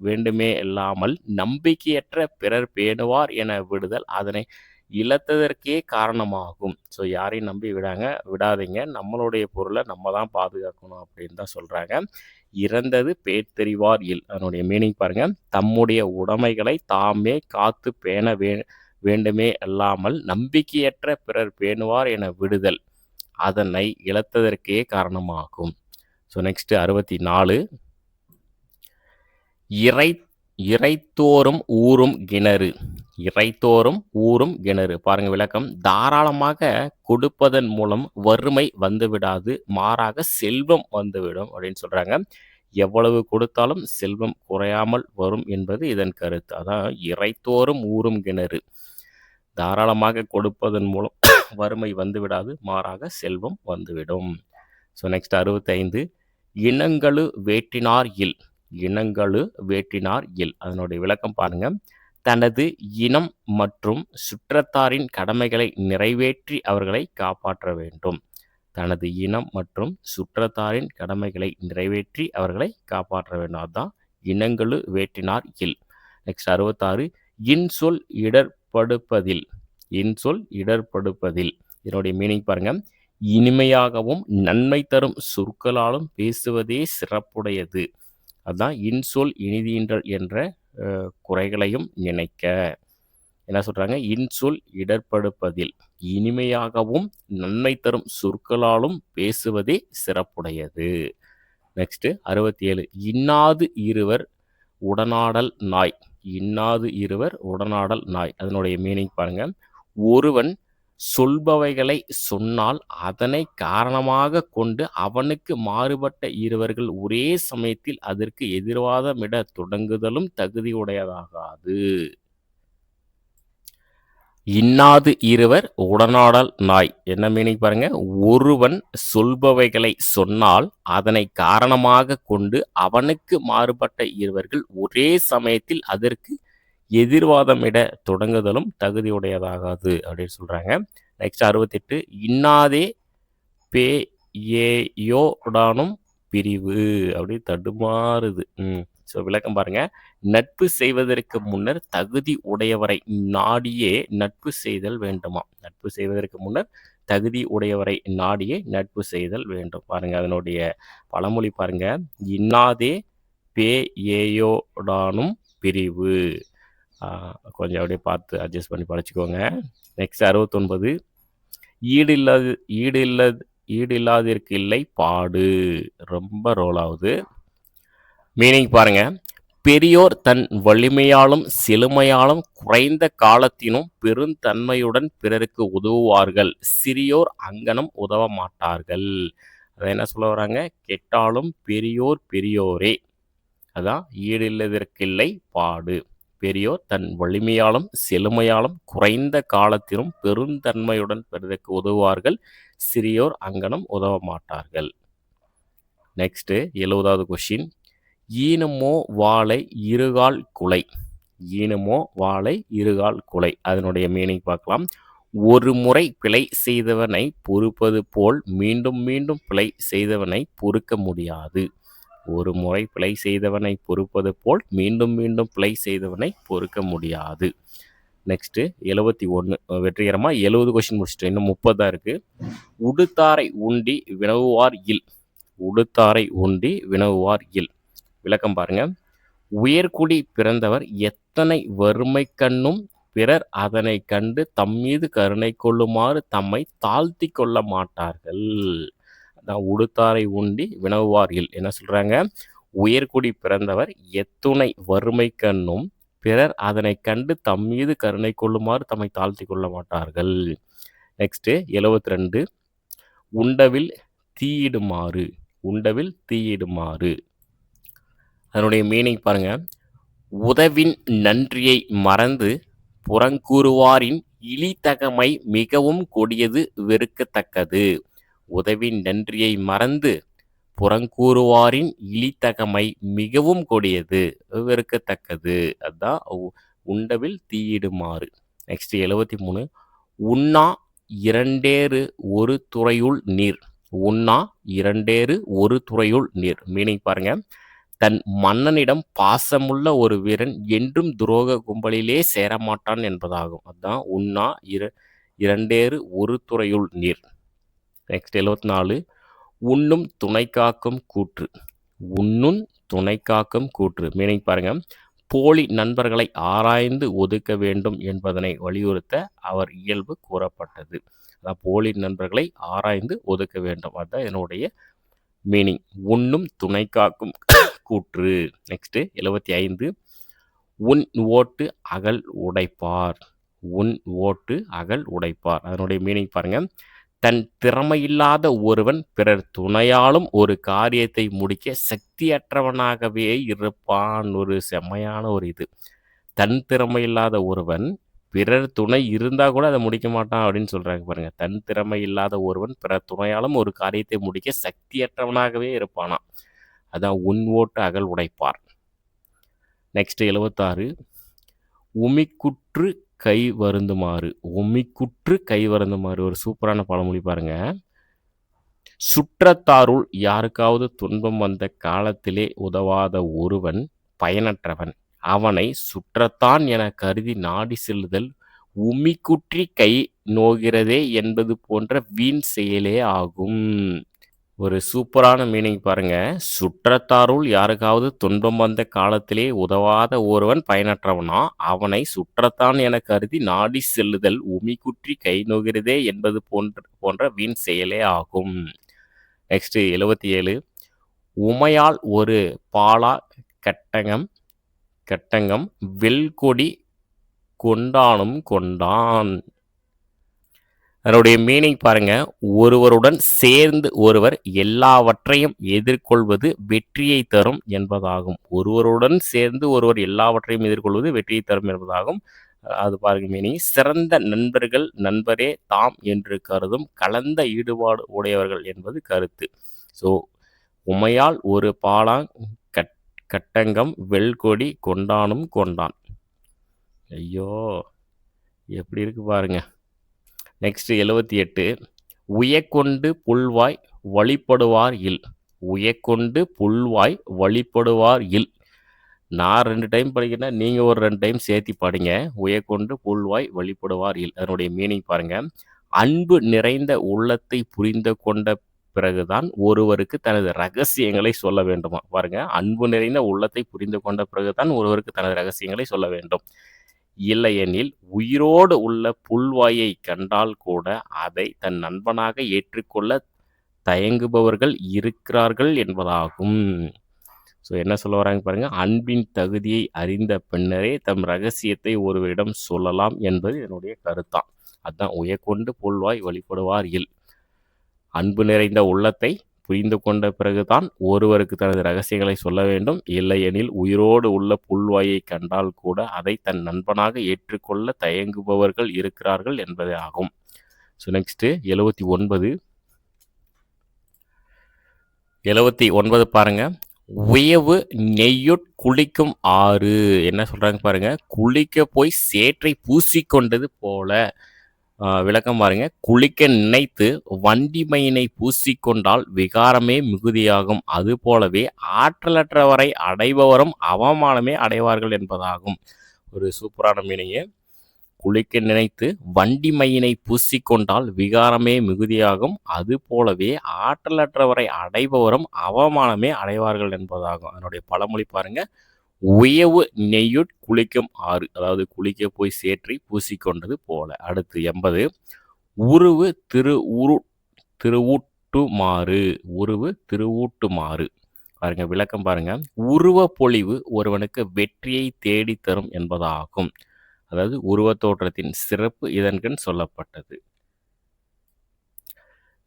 வேண்டுமே இல்லாமல் நம்பிக்கையற்ற பிறர் பேணுவார் என விடுதல் அதனை இழத்ததற்கே காரணமாகும். ஸோ யாரையும் நம்பி விடாதீங்க, நம்மளுடைய பொருளை நம்ம தான் பாதுகாக்கணும் அப்படின்னு தான் சொல்கிறாங்க. இறந்தது பேர்த்தறிவார் இல். அதனுடைய மீனிங் பாருங்க. தம்முடைய உடைமைகளை தாமே காத்து பேண வேண்டுமே அல்லாமல் நம்பிக்கையற்ற பிறர் பேணுவார் என விடுதல் அதனை இழத்ததற்கே காரணமாகும். So next 64. இறைத்தோறும் ஊறும் கிணறு. இறைத்தோறும் ஊறும் கிணறு. பாருங்க விளக்கம். தாராளமாக கொடுப்பதன் மூலம் வறுமை வந்துவிடாது, மாறாக செல்வம் வந்துவிடும் அப்படின்னு சொல்றாங்க. எவ்வளவு கொடுத்தாலும் செல்வம் குறையாமல் வரும் என்பது இதன் கருத்து. அதான் இறைத்தோறும் ஊறும் கிணறு. தாராளமாக கொடுப்பதன் மூலம் வறுமை வந்துவிடாது, மாறாக செல்வம் வந்துவிடும். So next 65. இனங்களு வேட்டினார் இல். இனங்களு வேட்டினார் இல். அதனுடைய விளக்கம் பாருங்க. தனது இனம் மற்றும் சுற்றத்தாரின் கடமைகளை நிறைவேற்றி அவர்களை காப்பாற்ற வேண்டும். தனது இனம் மற்றும் சுற்றத்தாரின் கடமைகளை நிறைவேற்றி அவர்களை காப்பாற்ற வேண்டும். அதுதான் இனங்களு வேட்டினார் இல். நெக்ஸ்ட் 66. இன்சொல் இடர்படுப்பதில். இன்சொல் இடர்படுப்பதில். இதனுடைய மீனிங் பாருங்க. இனிமையாகவும் நன்மை தரும் சொற்களாலும் பேசுவதே சிறப்புடையது. அதுதான் இன்சொல் இனிதீன்றல் என்ற குறைகளையும் நினைக்க. என்ன சொல்றாங்க? இன்சொல் இடர்ப்படுப்பதில் இனிமையாகவும் நன்மை தரும் சொற்களாலும் பேசுவதே சிறப்புடையது. நெக்ஸ்ட் 67 இன்னாது இருவர் உடனாடல் நாய். இன்னாது இருவர் உடனாடல் நாய். அதனுடைய மீனிங் பாருங்க. ஒருவன் சொல்பவைகளை சொன்னால் அதனை காரணமாக கொண்டு அவனுக்கு மாறுபட்ட இருவர்கள் ஒரே சமயத்தில் அதற்கு எதிர்வாதமிட தொடங்குதலும் தகுதியுடையதாகாது. இன்னாது இருவர் உடனாடல் நாய். என்ன மீனிங் பாருங்க. ஒருவன் சொல்பவைகளை சொன்னால் அதனை காரணமாக கொண்டு அவனுக்கு மாறுபட்ட இருவர்கள் ஒரே சமயத்தில் அதற்கு எதிர்வாதமிட தொடங்குதலும் தகுதியுடையதாகாது அப்படின்னு சொல்றாங்க. நெக்ஸ்ட் 68 இன்னாதே பேயோடானும் பிரிவு அப்படி தடுமாறுது. ஸோ விளக்கம் பாருங்க. நட்பு செய்வதற்கு முன்னர் தகுதி உடையவரை நாடியே நட்பு செய்தல் வேண்டுமா. நட்பு செய்வதற்கு முன்னர் தகுதி உடையவரை நாடியே நட்பு செய்தல் வேண்டும். பாருங்க அதனுடைய பழமொழி பாருங்க. இன்னாதே பேயோடானும் பிரிவு. கொஞ்சம் அப்படியே பார்த்து அட்ஜஸ்ட் பண்ணி படிச்சுக்கோங்க. நெக்ஸ்ட் 69 ஈடு இல்லாதிற்கு இல்லை பாடு. ரொம்ப ரோல் ஆகுது. மீனிங் பாருங்க. பெரியோர் தன் வலிமையாலும் செழுமையாலும் குறைந்த காலத்தினும் பெருந்தன்மையுடன் பிறருக்கு உதவுவார்கள். சிறியோர் அங்கனம் உதவ மாட்டார்கள். அதை என்ன சொல்ல வராங்க? கெட்டாலும் பெரியோர் பெரியோரே. அதான் ஈடு இல்லதற்கில்லை பாடு. பெரியோர் தன் வலிமையாலும் செழுமையாலும் குறைந்த காலத்திலும் பெருந்தன்மையுடன் பிறருக்கு உதவுவார்கள். சிறியோர் அங்கனம் உதவ மாட்டார்கள். Next 70வது question. ஈனமோ வாளை இருகால் குலை. ஈனமோ வாளை இருகால் குலை. அதனுடைய மீனிங் பார்க்கலாம். ஒரு முறை பிழை செய்தவனை பொறுப்பது போல் மீண்டும் மீண்டும் பிழை செய்தவனை பொறுக்க முடியாது. ஒரு முறை பிழை செய்தவனை பொறுப்பது போல் மீண்டும் மீண்டும் பிழை செய்தவனை பொறுக்க முடியாது. நெக்ஸ்ட் 71 வெற்றிகரமா 70 கொஸ்டின் முடிச்சுட்டு இன்னும் 30 தான் இருக்கு. உடுத்தாரை உண்டி வினவுவார் இல். உடுத்தாரை உண்டி வினவுவார் இல். விளக்கம் பாருங்க. உயர்குடி பிறந்தவர் எத்தனை வறுமை கண்ணும் பிறர் அதனை கண்டு தம்மீது கருணை கொள்ளுமாறு தம்மை தாழ்த்தி கொள்ள மாட்டார்கள். உடுத்தாரை உண்டி வினவுவார் இல். என்ன சொல்றாங்க? உயர்குடி பிறந்தவர் எத்துணை வறுமை கண்ணும் பிறர் அதனை கண்டு தம்மீது கருணை கொள்ளுமாறு தம்மை தாழ்த்தி கொள்ள மாட்டார்கள். நெக்ஸ்ட் 72 உண்டவில் தீயிடுமாறு. உண்டவில் தீயிடுமாறு. அதனுடைய மீனிங் பாருங்க. உதவின் நன்றியை மறந்து புறங்கூறுவாரின் இழிதகமை மிகவும் கொடியது வெறுக்கத்தக்கது. உதவின் நன்றியை மறந்து புறங்கூறுவாரின் இழிதகமை மிகவும் கொடியது வெறுக்கத்தக்கது. அதுதான் உண்டவில் தீயிடுமாறு. நெக்ஸ்ட் 73 உண்ணா இரண்டேறு ஒரு துறையுள் நீர். உண்ணா இரண்டேறு ஒரு துறையுள் நீர். மீனிங் பாருங்க. தன் மன்னனிடம் பாசமுள்ள ஒரு வீரன் என்றும் துரோக கும்பலிலே சேரமாட்டான் என்பதாகும். அதுதான் உண்ணா இரண்டேறு ஒரு துறையுள் நீர். நெக்ஸ்ட் 74 உண்ணும் துணை காக்கும் கூற்று. உண்ணும் துணை காக்கும் கூற்று. மீனிங் பாருங்க. போலி நண்பர்களை ஆராய்ந்து ஒதுக்க வேண்டும் என்பதனை வலியுறுத்த அவர் இயல்பு கூறப்பட்டது. அதான் போலி நண்பர்களை ஆராய்ந்து ஒதுக்க வேண்டும். அதுதான் என்னுடைய மீனிங். உண்ணும் துணை காக்கும் கூற்று. நெக்ஸ்ட் 75 உன் ஓட்டு அகல் உடைப்பார். உன் ஓட்டு அகல் உடைப்பார். அதனுடைய மீனிங் பாருங்க. தன் திறமையில்லாத ஒருவன் பிறர் துணையாலும் ஒரு காரியத்தை முடிக்க சக்தியற்றவனாகவே இருப்பான். ஒரு செம்மையான ஒரு இது. தன் திறமையில்லாத ஒருவன் பிறர் துணை இருந்தா கூட அதை முடிக்க மாட்டான் அப்படின்னு சொல்றாங்க பாருங்க. தன் திறமை இல்லாத ஒருவன் பிறர் துணையாலும் ஒரு காரியத்தை முடிக்க சக்தியற்றவனாகவே இருப்பானா. அதான் உன் ஓட்டு அகல் உடைப்பார். நெக்ஸ்ட் 76 உமிக்குற்று கை வருந்துமாறு. உமிக்குற்று கை வருந்துமாறு. ஒரு சூப்பரான பழமொழி பாருங்க. சுற்றத்தாருள் யாருக்காவது துன்பம் வந்த காலத்திலே உதவாத ஒருவன் பயனற்றவன். அவனை சுற்றத்தான் என கருதி நாடி செல்லுதல் உமிக்குற்றி கை நோகிறதே என்பது போன்ற வீண் செயலே ஆகும். ஒரு சூப்பரான மீனிங் பாருங்க. சுற்றத்தாருள் யாருக்காவது துன்பம் வந்த காலத்திலே உதவாத ஒருவன் பயனற்றவனா, அவனை சுற்றத்தான் என கருதி நாடி செல்லுதல் உமிக்குற்றி கை நோகிறதே என்பது போன்ற வீண் செயலே ஆகும். நெக்ஸ்ட் 77. உமையால் ஒரு பாலா கட்டங்கம் வெல்கொடி கொண்டானும் கொண்டான். அதனுடைய மீனிங் பாருங்க. ஒருவருடன் சேர்ந்து ஒருவர் எல்லாவற்றையும் எதிர்கொள்வது வெற்றியை தரும் என்பதாகும். ஒருவருடன் சேர்ந்து ஒருவர் எல்லாவற்றையும் எதிர்கொள்வது வெற்றியை தரும் என்பதாகும். அது பாருங்க மீனிங். சிறந்த நண்பர்கள் நண்பரே தாம் என்று கருதும் கலந்த ஈடுபாடு உடையவர்கள் என்பது கருத்து. ஸோ உமையால் ஒரு பாலாங் கட்டங்கம் வெல்கொடி கொண்டானும் கொண்டான். ஐயோ எப்படி இருக்கு பாருங்க. நெக்ஸ்ட் 78. உயக்கொண்டு புல்வாய் வழிபடுவார் இல். உயக்கொண்டு புல்வாய் வழிபடுவார் இல். நான் 2 டைம் படிக்கிறேன், நீங்க ஒரு 2 டைம் சேர்த்து படிங்க. உயக்கொண்டு புல்வாய் வழிபடுவார் இல். அதனுடைய மீனிங் பாருங்க. அன்பு நிறைந்த உள்ளத்தை புரிந்து கொண்ட பிறகுதான் ஒருவருக்கு தனது ரகசியங்களை சொல்ல வேண்டுமா. பாருங்க, அன்பு நிறைந்த உள்ளத்தை புரிந்து கொண்ட பிறகுதான் ஒருவருக்கு தனது ரகசியங்களை சொல்ல வேண்டும். இல்லையெனில் உயிரோடு உள்ள புல்வாயை கண்டால் கூட அதை தன் நண்பனாக ஏற்றுக்கொள்ள தயங்குபவர்கள் இருக்கிறார்கள் என்பதாகும். ஸோ என்ன சொல்ல வராங்க பாருங்க. அன்பின் தகுதியை அறிந்த பின்னரே தம் ரகசியத்தை ஒருவரிடம் சொல்லலாம் என்பது என்னுடைய கருத்தான். அதுதான் உயக்கொண்டு புல்வாய் வழிபடுவார் இல். அன்பு நிறைந்த உள்ளத்தை புரிந்து கொண்ட பிறகுதான் ஒருவருக்கு தனது ரகசியங்களை சொல்ல வேண்டும். இல்லையெனில் உயிரோடு உள்ள புல்வாயை கண்டால் கூட அதை தன் நண்பனாக ஏற்றுக்கொள்ள தயங்குபவர்கள் இருக்கிறார்கள் என்பதே ஆகும். ஸோ நெக்ஸ்ட் 79 பாருங்க. உயவு நெய்யுட் குளிக்கும் ஆறு. என்ன சொல்றாங்க பாருங்க. குளிக்க போய் சேற்றை பூசிக்கொண்டது போல. விளக்கம் பாருங்க. குளிக்க நினைத்து வண்டிமையினை பூசிக்கொண்டால் விகாரமே மிகுதியாகும். அதுபோலவே ஆற்றலற்றவரை அடைபவரும் அவமானமே அடைவார்கள் என்பதாகும். ஒரு சூப்பரான மீனிங். குளிக்க நினைத்து வண்டிமையினை பூசிக்கொண்டால் விகாரமே மிகுதியாகும். அதுபோலவே ஆற்றலற்றவரை அடைபவரும் அவமானமே அடைவார்கள் என்பதாகும். அதனுடைய பழமொழி பாருங்க. உயவு நெய்யுட் குளிக்கும் ஆறு. அதாவது குளிக்க போய் சேற்றி பூசிக்கொண்டது போல. அடுத்து 80. உருவு திருவூட்டுமாறு. உருவு திருவூட்டுமாறு. பாருங்க, விளக்கம் பாருங்க. உருவ பொலிவு ஒருவனுக்கு வெற்றியை தேடி தரும் என்பதாகும். அதாவது உருவ தோற்றத்தின் சிறப்பு இதன்கண் சொல்லப்பட்டது.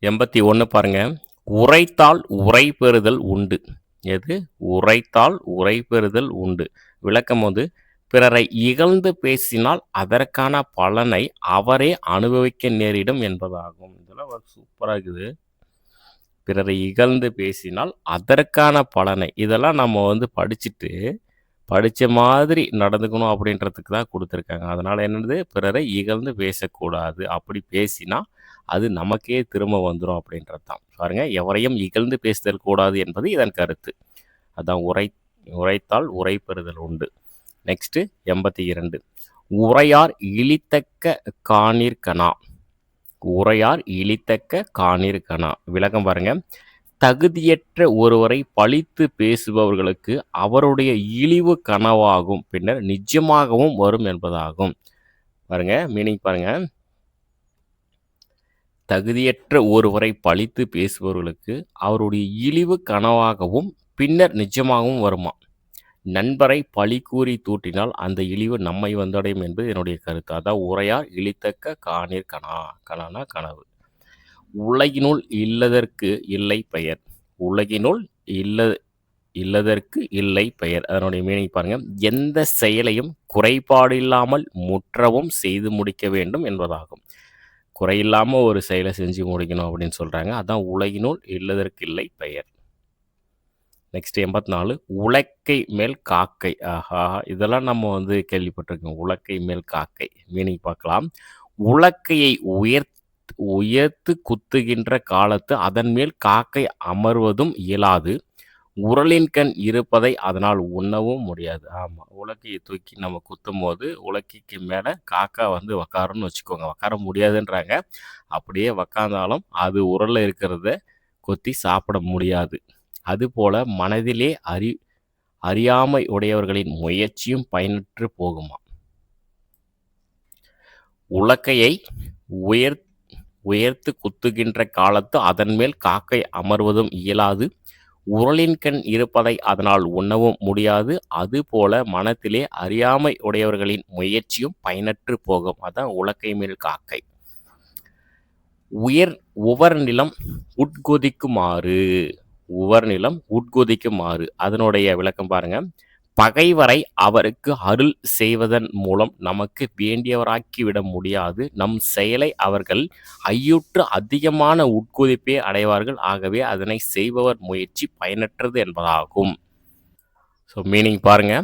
81 பாருங்க. உரைத்தால் உரை பெறுதல் உண்டு. எது? உரைத்தால் உரை பெறுதல் உண்டு. விளக்கம் வந்து பிறரை இகழ்ந்து பேசினால் அதற்கான பலனை அவரே அனுபவிக்க நேரிடும் என்பதாகும். இதெல்லாம் சூப்பராக இருக்குது. பிறரை இகழ்ந்து பேசினால் அதற்கான பலனை, இதெல்லாம் நம்ம வந்து படித்த மாதிரி நடந்துக்கணும் அப்படின்றதுக்கு தான் கொடுத்துருக்காங்க. அதனால் என்னது, பிறரை இகழ்ந்து பேசக்கூடாது. அப்படி பேசினா அது நமக்கே திரும்ப வந்துடும் அப்படின்றது தான். பாருங்க, எவரையும் இகழ்ந்து பேசுதல் கூடாது என்பது இதன் கருத்து. அதான் உரைத்தால் உரை பெறுதல் உண்டு. நெக்ஸ்ட்டு 82. உரையார் இழித்தக்க காணிற்கனா. உரையார் இழித்தக்க காணிற்கனா. விளக்கம் பாருங்க. தகுதியற்ற ஒருவரை பழித்து பேசுபவர்களுக்கு அவருடைய இழிவு கனவாகும், பின்னர் நிஜமாகவும் வரும் என்பதாகும். பாருங்க, மீனிங் பாருங்க. தகுதியற்ற ஒருவரை பழித்து பேசுபவர்களுக்கு அவருடைய இழிவு கனவாகவும் பின்னர் நிஜமாகவும் வருமா. நண்பரை பழி கூறி தூட்டினால் அந்த இழிவு நம்மை வந்தடையும் என்பது என்னுடைய கருத்து. அதான் உரையார் இழித்தக்க காணீர் கனா. கனானா கனவு. உலகினுள் இல்லதற்கு இல்லை பெயர். உலகினுள் இல்லதற்கு இல்லை பெயர். அதனுடைய மீனிங் பாருங்க. எந்த செயலையும் குறைபாடு இல்லாமல் முற்றவும் செய்து முடிக்க வேண்டும் என்பதாகும். குறையில்லாமல் ஒரு செயலை செஞ்சு முடிக்கணும் அப்படின்னு சொல்கிறாங்க. அதான் உலகினுள் இல்லதற்கு இல்லை பெயர். நெக்ஸ்ட் 84. உலக்கை மேல் காக்கை. ஆஹா, இதெல்லாம் நம்ம வந்து கேள்விப்பட்டிருக்கோம். உலக்கை மேல் காக்கை மீனிங் பார்க்கலாம். உலக்கையை உயர்த்து குத்துகின்ற காலத்து அதன் மேல் காக்கை அமர்வதும் இயலாது. உரலின் கண் இருப்பதை அதனால் உண்ணவும் முடியாது. ஆமாம், உலக்கையை தூக்கி நம்ம குத்தும் போது உலக்கைக்கு மேலே காக்கா வந்து உக்காருன்னு வச்சுக்கோங்க. உக்கார முடியாதுன்றாங்க. அப்படியே உக்காந்தாலும் அது உரலில் இருக்கிறத கொத்தி சாப்பிட முடியாது. அதுபோல மனதிலே அறியாமை உடையவர்களின் முயற்சியும் பயனற்று போகுமாம். உலக்கையை உயர்த்து குத்துகின்ற காலத்து அதன்மேல் காக்கை அமர்வதும் இயலாது. உரலின்கண் இருப்பதை அதனால் உண்ணவும் முடியாது. அதுபோல மனத்திலே அறியாமை உடையவர்களின் முயற்சியும் பயனற்று போகும். அதான் உலக்கை மேல் காக்கை. உவர்நிலம் உட்கொதிக்குமாறு. உவர்நிலம் உட்கொதிக்குமாறு அதனுடைய விளக்கம் பாருங்க. பகைவரை அவருக்கு அருள் செய்வதன் மூலம் நமக்கு வேண்டியவராக்கிவிட முடியாது. நம் செயலை அவர்கள் ஐயுற்று அதிகமான உட்கொதிப்பே அடைவார்கள். ஆகவே அதனை செய்பவர் முயற்சி பயனற்றது என்பதாகும். ஸோ மீனிங் பாருங்க.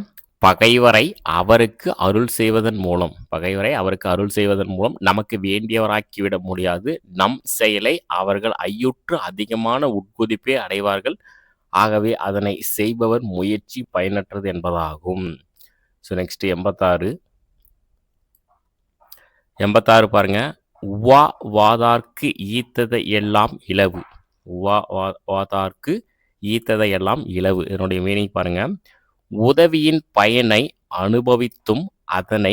பகைவரை அவருக்கு அருள் செய்வதன் மூலம் நமக்கு வேண்டியவராக்கிவிட முடியாது. நம் செயலை அவர்கள் ஐயுற்று அதிகமான உட்கொதிப்பே அடைவார்கள். ஆகவே அதனை செய்பவர் முயற்சி பயனற்றது என்பதாகும். ஸோ நெக்ஸ்ட் 86 பாருங்க. வாதார்க்கு ஈத்ததை எல்லாம் இலவு. வாதார்க்கு ஈத்ததை எல்லாம் இலவு. இதனுடைய மீனிங் பாருங்க. உதவியின் பயனை அனுபவித்தும் அதனை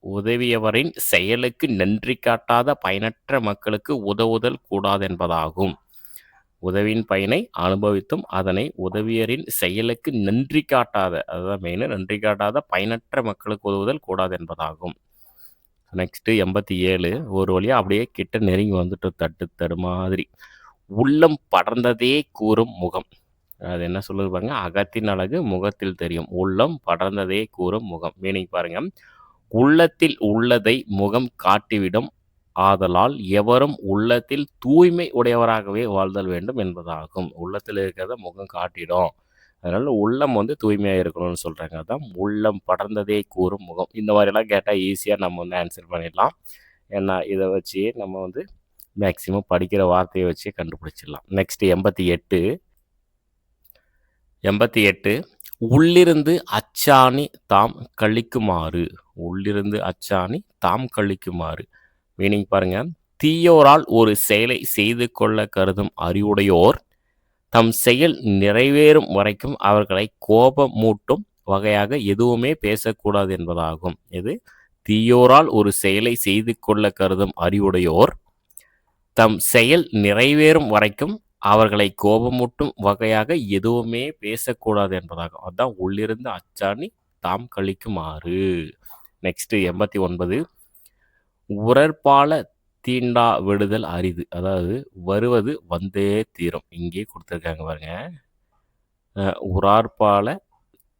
உதவியவரின் செயலுக்கு நன்றி காட்டாத பயனற்ற மக்களுக்கு உதவுதல் கூடாது என்பதாகும். உதவியின் பயனை அனுபவித்தும் அதனை உதவியரின் செயலுக்கு நன்றி காட்டாத, அதுதான் மெயின், நன்றி காட்டாத பயனற்ற மக்களுக்கு உதவுதல் கூடாது என்பதாகும். நெக்ஸ்ட் 87 ஒரு வழியாக அப்படியே கிட்ட நெருங்கி வந்துட்டு தட்டு மாதிரி. உள்ளம் படர்ந்ததே கூறும் முகம். அது என்ன சொல்லுது பாருங்க. அகத்தின் அழகு முகத்தில் தெரியும். உள்ளம் படர்ந்ததே கூறும் முகம். மீனிங் பாருங்க. உள்ளத்தில் உள்ளதை முகம் காட்டிவிடும். ஆதலால் எவரும் உள்ளத்தில் தூய்மை உடையவராகவே வாழ்தல் வேண்டும் என்பதாகும். உள்ளத்தில் இருக்கிறத முகம் காட்டிடும். அதனால உள்ளம் தூய்மையாக இருக்கணும்னு சொல்கிறாங்க. அதான் உள்ளம் படர்ந்ததே கூறும் முகம். இந்த மாதிரிலாம் கேட்டால் ஈஸியாக நம்ம ஆன்சர் பண்ணிடலாம். ஏன்னா இதை வச்சு நம்ம மேக்சிமம் படிக்கிற வார்த்தையை வச்சு கண்டுபிடிச்சிடலாம். நெக்ஸ்ட் 88 உள்ளிருந்து அச்சாணி தாம் கழிக்குமாறு. உள்ளிருந்து அச்சாணி தாம் கழிக்குமாறு. மீனிங் பாருங்க. தீயோரால் ஒரு செயலை செய்து கொள்ள கருதும் அறிவுடையோர் தம் செயல் நிறைவேறும் வரைக்கும் அவர்களை கோபமூட்டும் வகையாக எதுவுமே பேசக்கூடாது என்பதாகும். இது தீயோரால் ஒரு செயலை செய்து கொள்ள கருதும் அறிவுடையோர் தம் செயல் நிறைவேறும் வரைக்கும் அவர்களை கோபமூட்டும் வகையாக எதுவுமே பேசக்கூடாது என்பதாகும். அதுதான் உள்ளிருந்து அச்சாணி தாம் கழிக்குமாறு. நெக்ஸ்ட் 89 உரற்பால தீண்டா விடுதல் அரிது. அதாவது வருவது வந்தே தீரும். இங்கே கொடுத்துருக்காங்க பாருங்க. உரார்பால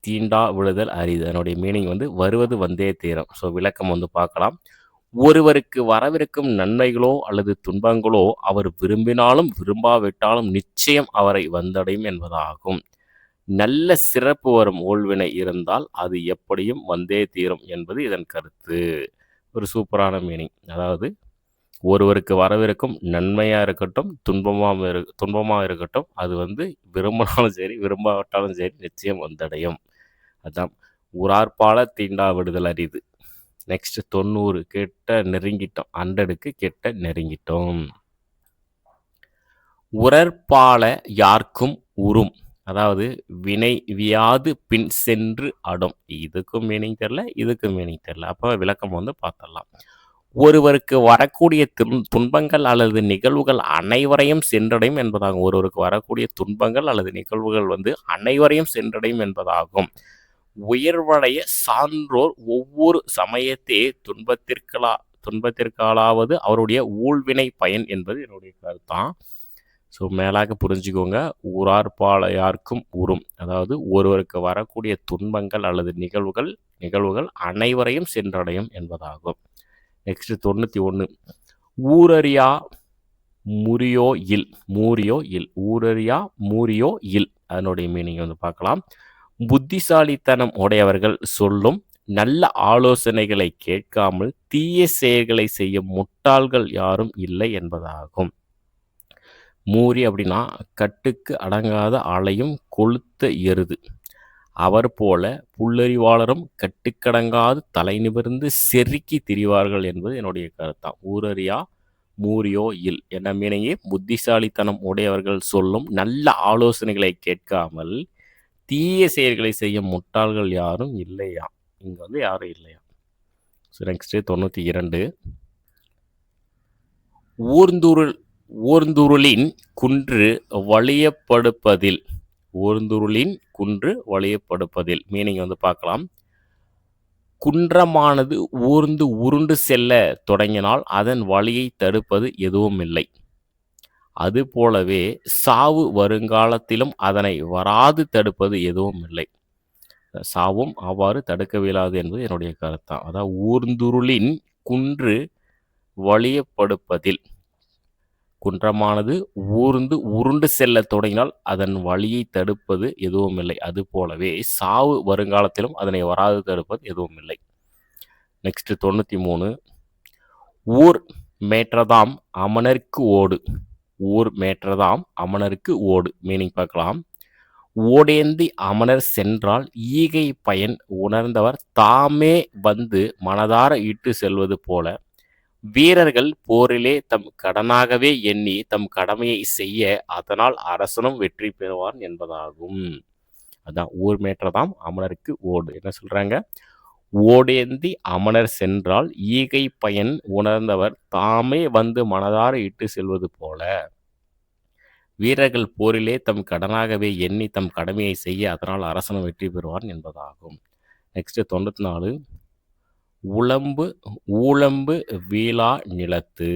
தீண்டா விடுதல் அரிது. அதனுடைய மீனிங் வருவது வந்தே தீரும். ஸோ விளக்கம் பார்க்கலாம். ஒருவருக்கு வரவிருக்கும் நன்மைகளோ அல்லது துன்பங்களோ அவர் விரும்பினாலும் விரும்பாவிட்டாலும் நிச்சயம் அவரை வந்தடையும் என்பதாகும். நல்ல சிறப்பு வரும் ஊழ்வினை இருந்தால் அது எப்படியும் வந்தே தீரும் என்பது இதன் கருத்து. ஒரு சூப்பரான மீனிங். அதாவது ஒருவருக்கு வரவிருக்கும் நன்மையாக இருக்கட்டும் துன்பமாக இருக்கட்டும் அது விரும்பினாலும் சரி விரும்பாவிட்டாலும் சரி நிச்சயம் வந்தடையும். அதுதான் உரார்பால தீண்டா விடுதல் அரிது. நெக்ஸ்ட் 90 கிட்ட நெருங்கிட்டோம். 100க்கு கிட்ட நெருங்கிட்டோம். உரற்பால யார்க்கும் உறும். அதாவது வினை வியாது பின் சென்று அடும். இதுக்கும் மீனிங் தெரியல, இதுக்கும் மீனிங் தெரியல. அப்போ விளக்கம் பார்த்துடலாம். ஒருவருக்கு வரக்கூடிய துன்பங்கள் அல்லது நிகழ்வுகள் அனைவரையும் சென்றடையும் என்பதாகும். ஒருவருக்கு வரக்கூடிய துன்பங்கள் அல்லது நிகழ்வுகள் அனைவரையும் சென்றடையும் என்பதாகும். உயர்வடைய சான்றோர் ஒவ்வொரு சமயத்தே துன்பத்திற்காலாவது அவருடைய ஊழ்வினை பயன் என்பது என்னுடைய கருத்தான். ஸோ மேலாக புரிஞ்சுக்கோங்க. ஊரார்பால யாருக்கும் உறும். அதாவது ஒருவருக்கு வரக்கூடிய துன்பங்கள் அல்லது நிகழ்வுகள் அனைவரையும் சென்றடையும் என்பதாகும். நெக்ஸ்ட் 91 ஊரறியா முறியோ இல். ஊரறியா முறியோ இல். அதனுடைய மீனிங் பார்க்கலாம். புத்திசாலித்தனம் உடையவர்கள் சொல்லும் நல்ல ஆலோசனைகளை கேட்காமல் தீய செயல்களை செய்யும் முட்டாள்கள் யாரும் இல்லை என்பதாகும். மூரி அப்படின்னா கட்டுக்கு அடங்காத அலையும் கொளுத்த எருது. அவர் போல புல்லறிவாளரும் கட்டுக்கடங்காது தலை நிமிர்ந்து செருக்கி திரிவார்கள் என்பது என்னுடைய கருத்தான். ஊரறியா மூரியோ இல் என்ன மீனிங்கு புத்திசாலித்தனம் உடையவர்கள் சொல்லும் நல்ல ஆலோசனைகளை கேட்காமல் தீய செயல்களை செய்யும் முட்டாள்கள் யாரும் இல்லையா. இங்க வந்து யாரும் இல்லையா. ஸோ நெக்ஸ்ட் 92 ஊர்ந்துருளின் குன்று வலியப்படுப்பதில் ஊர்ந்துருளின் குன்று வலியப்படுப்பதில் மீனிங் வந்து பார்க்கலாம். குன்றமானது ஊர்ந்து உருண்டு செல்ல தொடங்கினால் அதன் வழியை தடுப்பது எதுவும் இல்லை. அதுபோலவே சாவு வருங்காலத்திலும் அதனை வராது தடுப்பது எதுவும் இல்லை. சாவும் அவ்வாறு தடுக்கவியலாது என்பது என்னுடைய கருத்தான். அதாவது ஊர்ந்துருளின் குன்று வலியப்படுப்பதில் குன்றமானது ஊர்ந்து உருண்டு செல்ல தொடங்கினால் அதன் வழியை தடுப்பது எதுவும் இல்லை. அதுபோலவே சாவு வருங்காலத்திலும் அதனை வராது தடுப்பது எதுவும் இல்லை. நெக்ஸ்ட் 93 ஊர் மேற்றதாம் அமனர்க்கு ஓடு. ஊர் மேற்றதாம் அமனர்க்கு ஓடு மீனிங் பார்க்கலாம். ஓடேந்தி அமனர் சென்றால் ஈகை பயன் உணர்ந்தவர் தாமே வந்து மனதார இட்டு செல்வது போல வீரர்கள் போரிலே தம் கடனாகவே எண்ணி தம் கடமையை செய்ய அதனால் அரசனும் வெற்றி பெறுவான் என்பதாகும். அதான் ஊர் மேற்றதாம் அமனருக்கு ஓடு. என்ன சொல்றாங்க? ஓடேந்தி அமனர் சென்றால் ஈகை பயன் உணர்ந்தவர் தாமே வந்து மனதார இட்டு செல்வது போல வீரர்கள் போரிலே தம் கடனாகவே எண்ணி தம் கடமையை செய்ய அதனால் அரசனும் வெற்றி பெறுவான் என்பதாகும். நெக்ஸ்ட் 94 ஊழம்பு வீழா நிலத்து.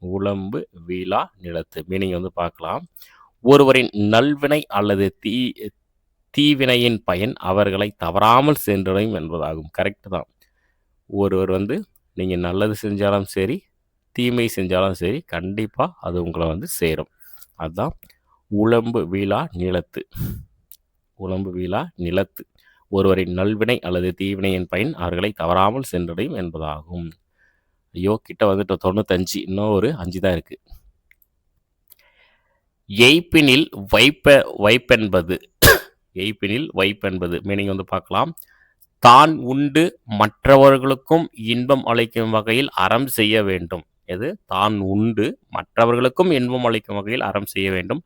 ஊழம்பு வீழா நிலத்து மீனிங் வந்து பார்க்கலாம். ஒருவரின் நல்வினை அல்லது தீவினையின் பயன் அவர்களை தவறாமல் சென்றடையும் என்பதாகும். கரெக்ட் தான். ஒருவர் வந்து நீங்கள் நல்லது செஞ்சாலும் சரி தீமை செஞ்சாலும் சரி கண்டிப்பாக அது உங்களை வந்து சேரும். அதுதான் உளம்பு வீழா நிலத்து. உளம்பு வீழா நிலத்து ஒருவரின் நல்வினை அல்லது தீவினையின் பயன் அவர்களை தவறாமல் சென்றடையும் என்பதாகும். ஐயோ கிட்ட வந்துட்டு 95 இன்னும் ஒரு 5 தான் இருக்கு. எய்ப்பினில் வைப்பென்பது எய்ப்பினில் வைப்பென்பது மீனிங் வந்து பார்க்கலாம். தான் உண்டு மற்றவர்களுக்கும் இன்பம் அளிக்கும் வகையில் அறம் செய்ய வேண்டும். எது? தான் உண்டு மற்றவர்களுக்கும் இன்பம் அளிக்கும் வகையில் அறம் செய்ய வேண்டும்.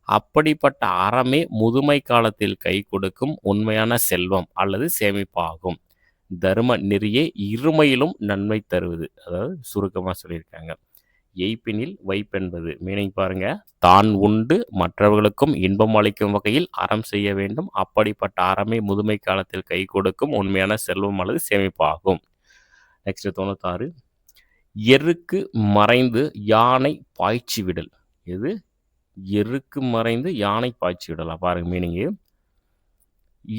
அப்படிப்பட்ட அறமே முதுமை காலத்தில் கை கொடுக்கும் உண்மையான செல்வம் அல்லது சேமிப்பாகும். தர்ம நெறியே இருமையிலும் நன்மை தருவது. அதாவது சுருக்கமாக சொல்லியிருக்காங்க. எய்ப்பினில் வைப்பென்பது மீனிங் பாருங்க. தான் உண்டு மற்றவர்களுக்கும் இன்பம் அளிக்கும் வகையில் அறம் செய்ய வேண்டும். அப்படிப்பட்ட அறமே முதுமை காலத்தில் கை கொடுக்கும் உண்மையான செல்வம் அல்லது சேமிப்பாகும். நெக்ஸ்ட் 96 எருக்கு மறைந்து யானை பாய்ச்சி விடல். எது? எருக்கு மறைந்து யானை பாய்ச்சி விடலாம். பாருங்க மீனிங்கு.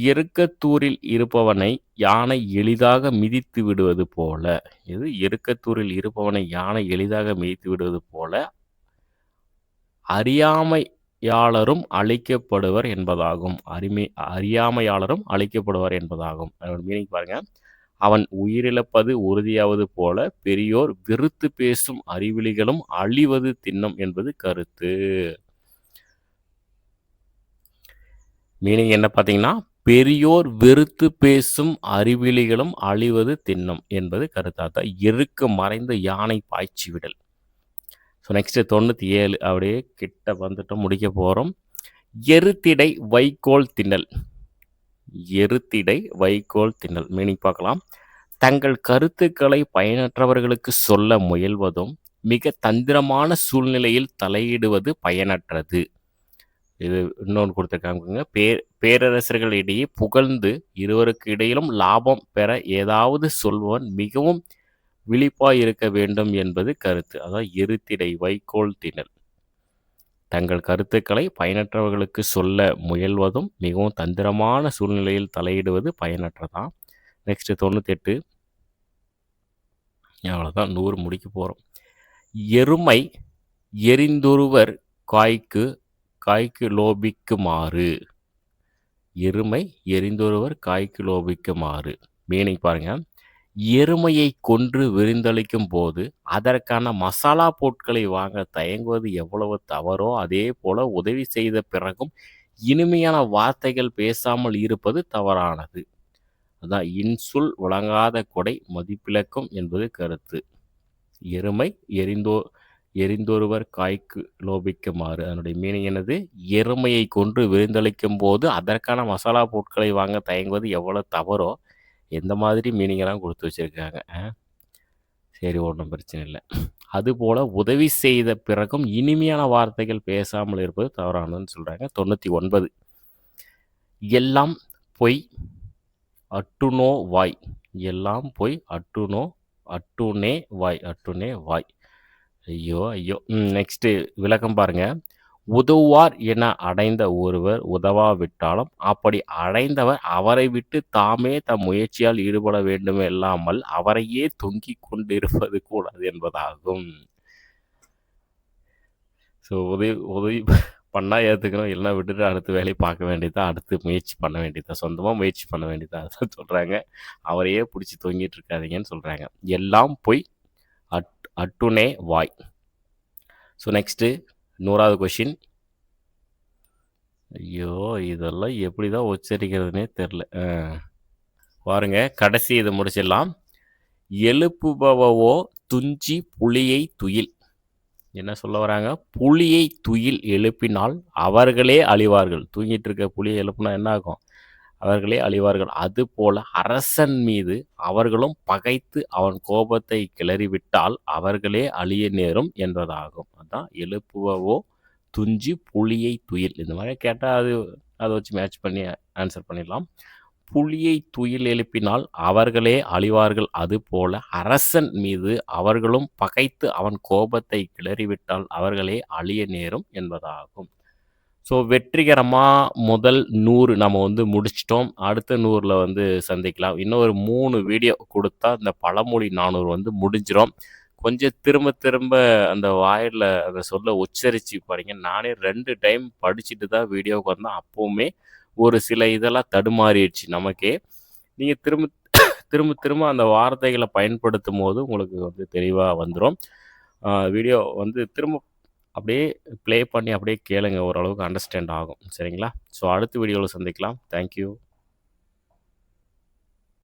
எருக்கத்தூரில் இருப்பவனை யானை எளிதாக மிதித்து விடுவது போல. எது? எருக்கத்தூரில் இருப்பவனை யானை எளிதாக மிதித்து விடுவது போல அறியாமையாளரும் அழிக்கப்படுவர் என்பதாகும். அறியாமையாளரும் அழிக்கப்படுவார் என்பதாகும். அதோட மீனிங் பாருங்க. அவன் உயிரிழப்பது உறுதியாவது போல பெரியோர் வெறுத்து பேசும் அறிவிலிகளும் அழிவது திண்ணம் என்பது கருத்து. மீனிங் என்ன பார்த்தீங்கன்னா, பெரியோர் வெறுத்து பேசும் அறிவிலிகளும் அழிவது திண்ணம் என்பது கருத்தாத்தான். எருக்கு மறைந்த யானை பாய்ச்சி விடல். ஸோ நெக்ஸ்ட் 97 அப்படியே கிட்ட வந்துட்டோம், முடிக்க போகிறோம். எருத்திடை வைக்கோல் தின்னல். எருத்திடை வைக்கோல் தின்னல் மீனிங் பார்க்கலாம். தங்கள் கருத்துக்களை பயனற்றவர்களுக்கு சொல்ல முயல்வதும் மிக தந்திரமான சூழ்நிலையில் தலையிடுவது பயனற்றது. இது இன்னொன்று கொடுத்துருக்காங்க. பேரரசர்களிடையே புகழ்ந்து இருவருக்கு இடையிலும் லாபம் பெற ஏதாவது சொல்வன் மிகவும் விழிப்பாய் இருக்க வேண்டும் என்பது கருத்து. அதாவது எருத்திடை வைக்கோல் தின்னல். தங்கள் கருத்துக்களை பயனற்றவர்களுக்கு சொல்ல முயல்வதும் மிகவும் தந்திரமான சூழ்நிலையில் தலையிடுவது பயனற்றதான். நெக்ஸ்ட் 98 அவ்வளோதான், 100 முடிக்க போகிறோம். எருமை எரிந்தொருவர் காய்க்கு லோபிக்குமாறு. எருமை எரிந்தொருவர் காய்க்கு லோபிக்குமாறு மீனிங் பாருங்க. எருமையை கொன்று விருந்தளிக்கும் போது அதற்கான மசாலா பொருட்களை வாங்க தயங்குவது எவ்வளவு தவறோ அதே போல உதவி செய்த பிறகும் இனிமையான வார்த்தைகள் பேசாமல் இருப்பது தவறானது. அதான் இன்சொல் வழங்காத கொடை மதிப்பிழக்கும் என்பது கருத்து. எருமை எரிந்தொருவர் காய்க்கு லோபிக்குமாறு. அதனுடைய மீனிங் என்னது? எருமையை கொன்று விருந்தளிக்கும்போது அதற்கான மசாலா பொருட்களை வாங்க தயங்குவது எவ்வளோ தவறோ, எந்த மாதிரி மீனிங்கெல்லாம் குடுத்து வச்சிருக்காங்க. சரி, ஒண்ணும் பிரச்சனை இல்ல. அதுபோல உதவி செய்த பிறகும் இனிமையான வார்த்தைகள் பேசாமல் இருப்பது தவறானதுன்னு சொல்றாங்க. 99 எல்லாம் பொய் அட்டுனோ வாய். எல்லாம் பொய் அட்டுனே வாய். ஐயோ! ஐயோ! நெக்ஸ்ட்டு விளக்கம் பாருங்க. உதவுவார் என அடைந்த ஒருவர் உதவாவிட்டாலும், அப்படி அடைந்தவர் அவரை விட்டு தாமே தம் முயற்சியால் ஈடுபட வேண்டுமல்லாமல், அவரையே தொங்கிக் கொண்டிருப்பது கூடாது என்பதாகும். ஸோ உதவி உதவி பண்ணா ஏத்துக்கணும். இல்லன்னா விட்டுட்டு அடுத்த வேலைய பார்க்க வேண்டியது தான். அடுத்து முயற்சி பண்ண வேண்டியது தான். சொந்தமா முயற்சி பண்ண வேண்டியது தான். அதான் சொல்றாங்க. அவரையே புடிச்சு தொங்கிட்டு இருக்காதீங்கன்னு சொல்றாங்க. எல்லாம் பொய் அட்டுனே வாய். ஸோ நெக்ஸ்ட்டு 100வது கொஸ்டின். ஐயோ! இதெல்லாம் எப்படி தான் உச்சரிக்கிறதுன்னே தெரியல. பாருங்க, கடைசி இத முடிச்சிடலாம். எழுப்புபவோ துஞ்சி புலியை துயில். என்ன சொல்ல வராங்க? புலியை துயில் எழுப்பினால் அவர்களே அழிவார்கள். தூங்கிட்டு இருக்க புலியை எழுப்புனா என்ன ஆகும்? அவர்களே அழிவார்கள். அதுபோல அரசன் மீது அவர்களும் பகைத்து அவன் கோபத்தை கிளறிவிட்டால் அவர்களே அழிய நேரும் என்பதாகும். அதான் எழுப்புவவோ துஞ்சி புலியை துயில். இந்த மாதிரி கேட்டால் அதை வச்சு மேட்ச் பண்ணி ஆன்சர் பண்ணிடலாம். புலியை துயில் எழுப்பினால் அவர்களே அழிவார்கள். அதுபோல அரசன் மீது அவர்களும் பகைத்து அவன் கோபத்தை கிளறிவிட்டால் அவர்களே அழிய நேரும் என்பதாகும். ஸோ வெற்றிகரமாக முதல் 100 நம்ம வந்து முடிச்சிட்டோம். அடுத்த 100ல் வந்து சந்திக்கலாம். இன்னும் ஒரு 3 வீடியோ கொடுத்தா இந்த பழமொழி 400 வந்து முடிஞ்சிடும். கொஞ்சம் திரும்ப திரும்ப அந்த வாயில அந்த சொல்ல உச்சரித்து படிங்க. நானே 2 டைம் படிச்சுட்டு தான் வீடியோவுக்கு வந்தேன். அப்போவுமே ஒரு சில இதெல்லாம் தடுமாறிடுச்சு நமக்கே. நீங்கள் திரும்ப திரும்ப திரும்ப அந்த வார்த்தைகளை பயன்படுத்தும் போது உங்களுக்கு வந்து தெளிவாக வந்துடும். வீடியோ வந்து திரும்ப அப்படியே ப்ளே பண்ணி அப்படியே கேளுங்க. ஓரளவுக்கு அண்டர்ஸ்டாண்ட் ஆகும். சரிங்களா? ஸோ அடுத்த வீடியோவில் சந்திக்கலாம். தேங்க்யூ.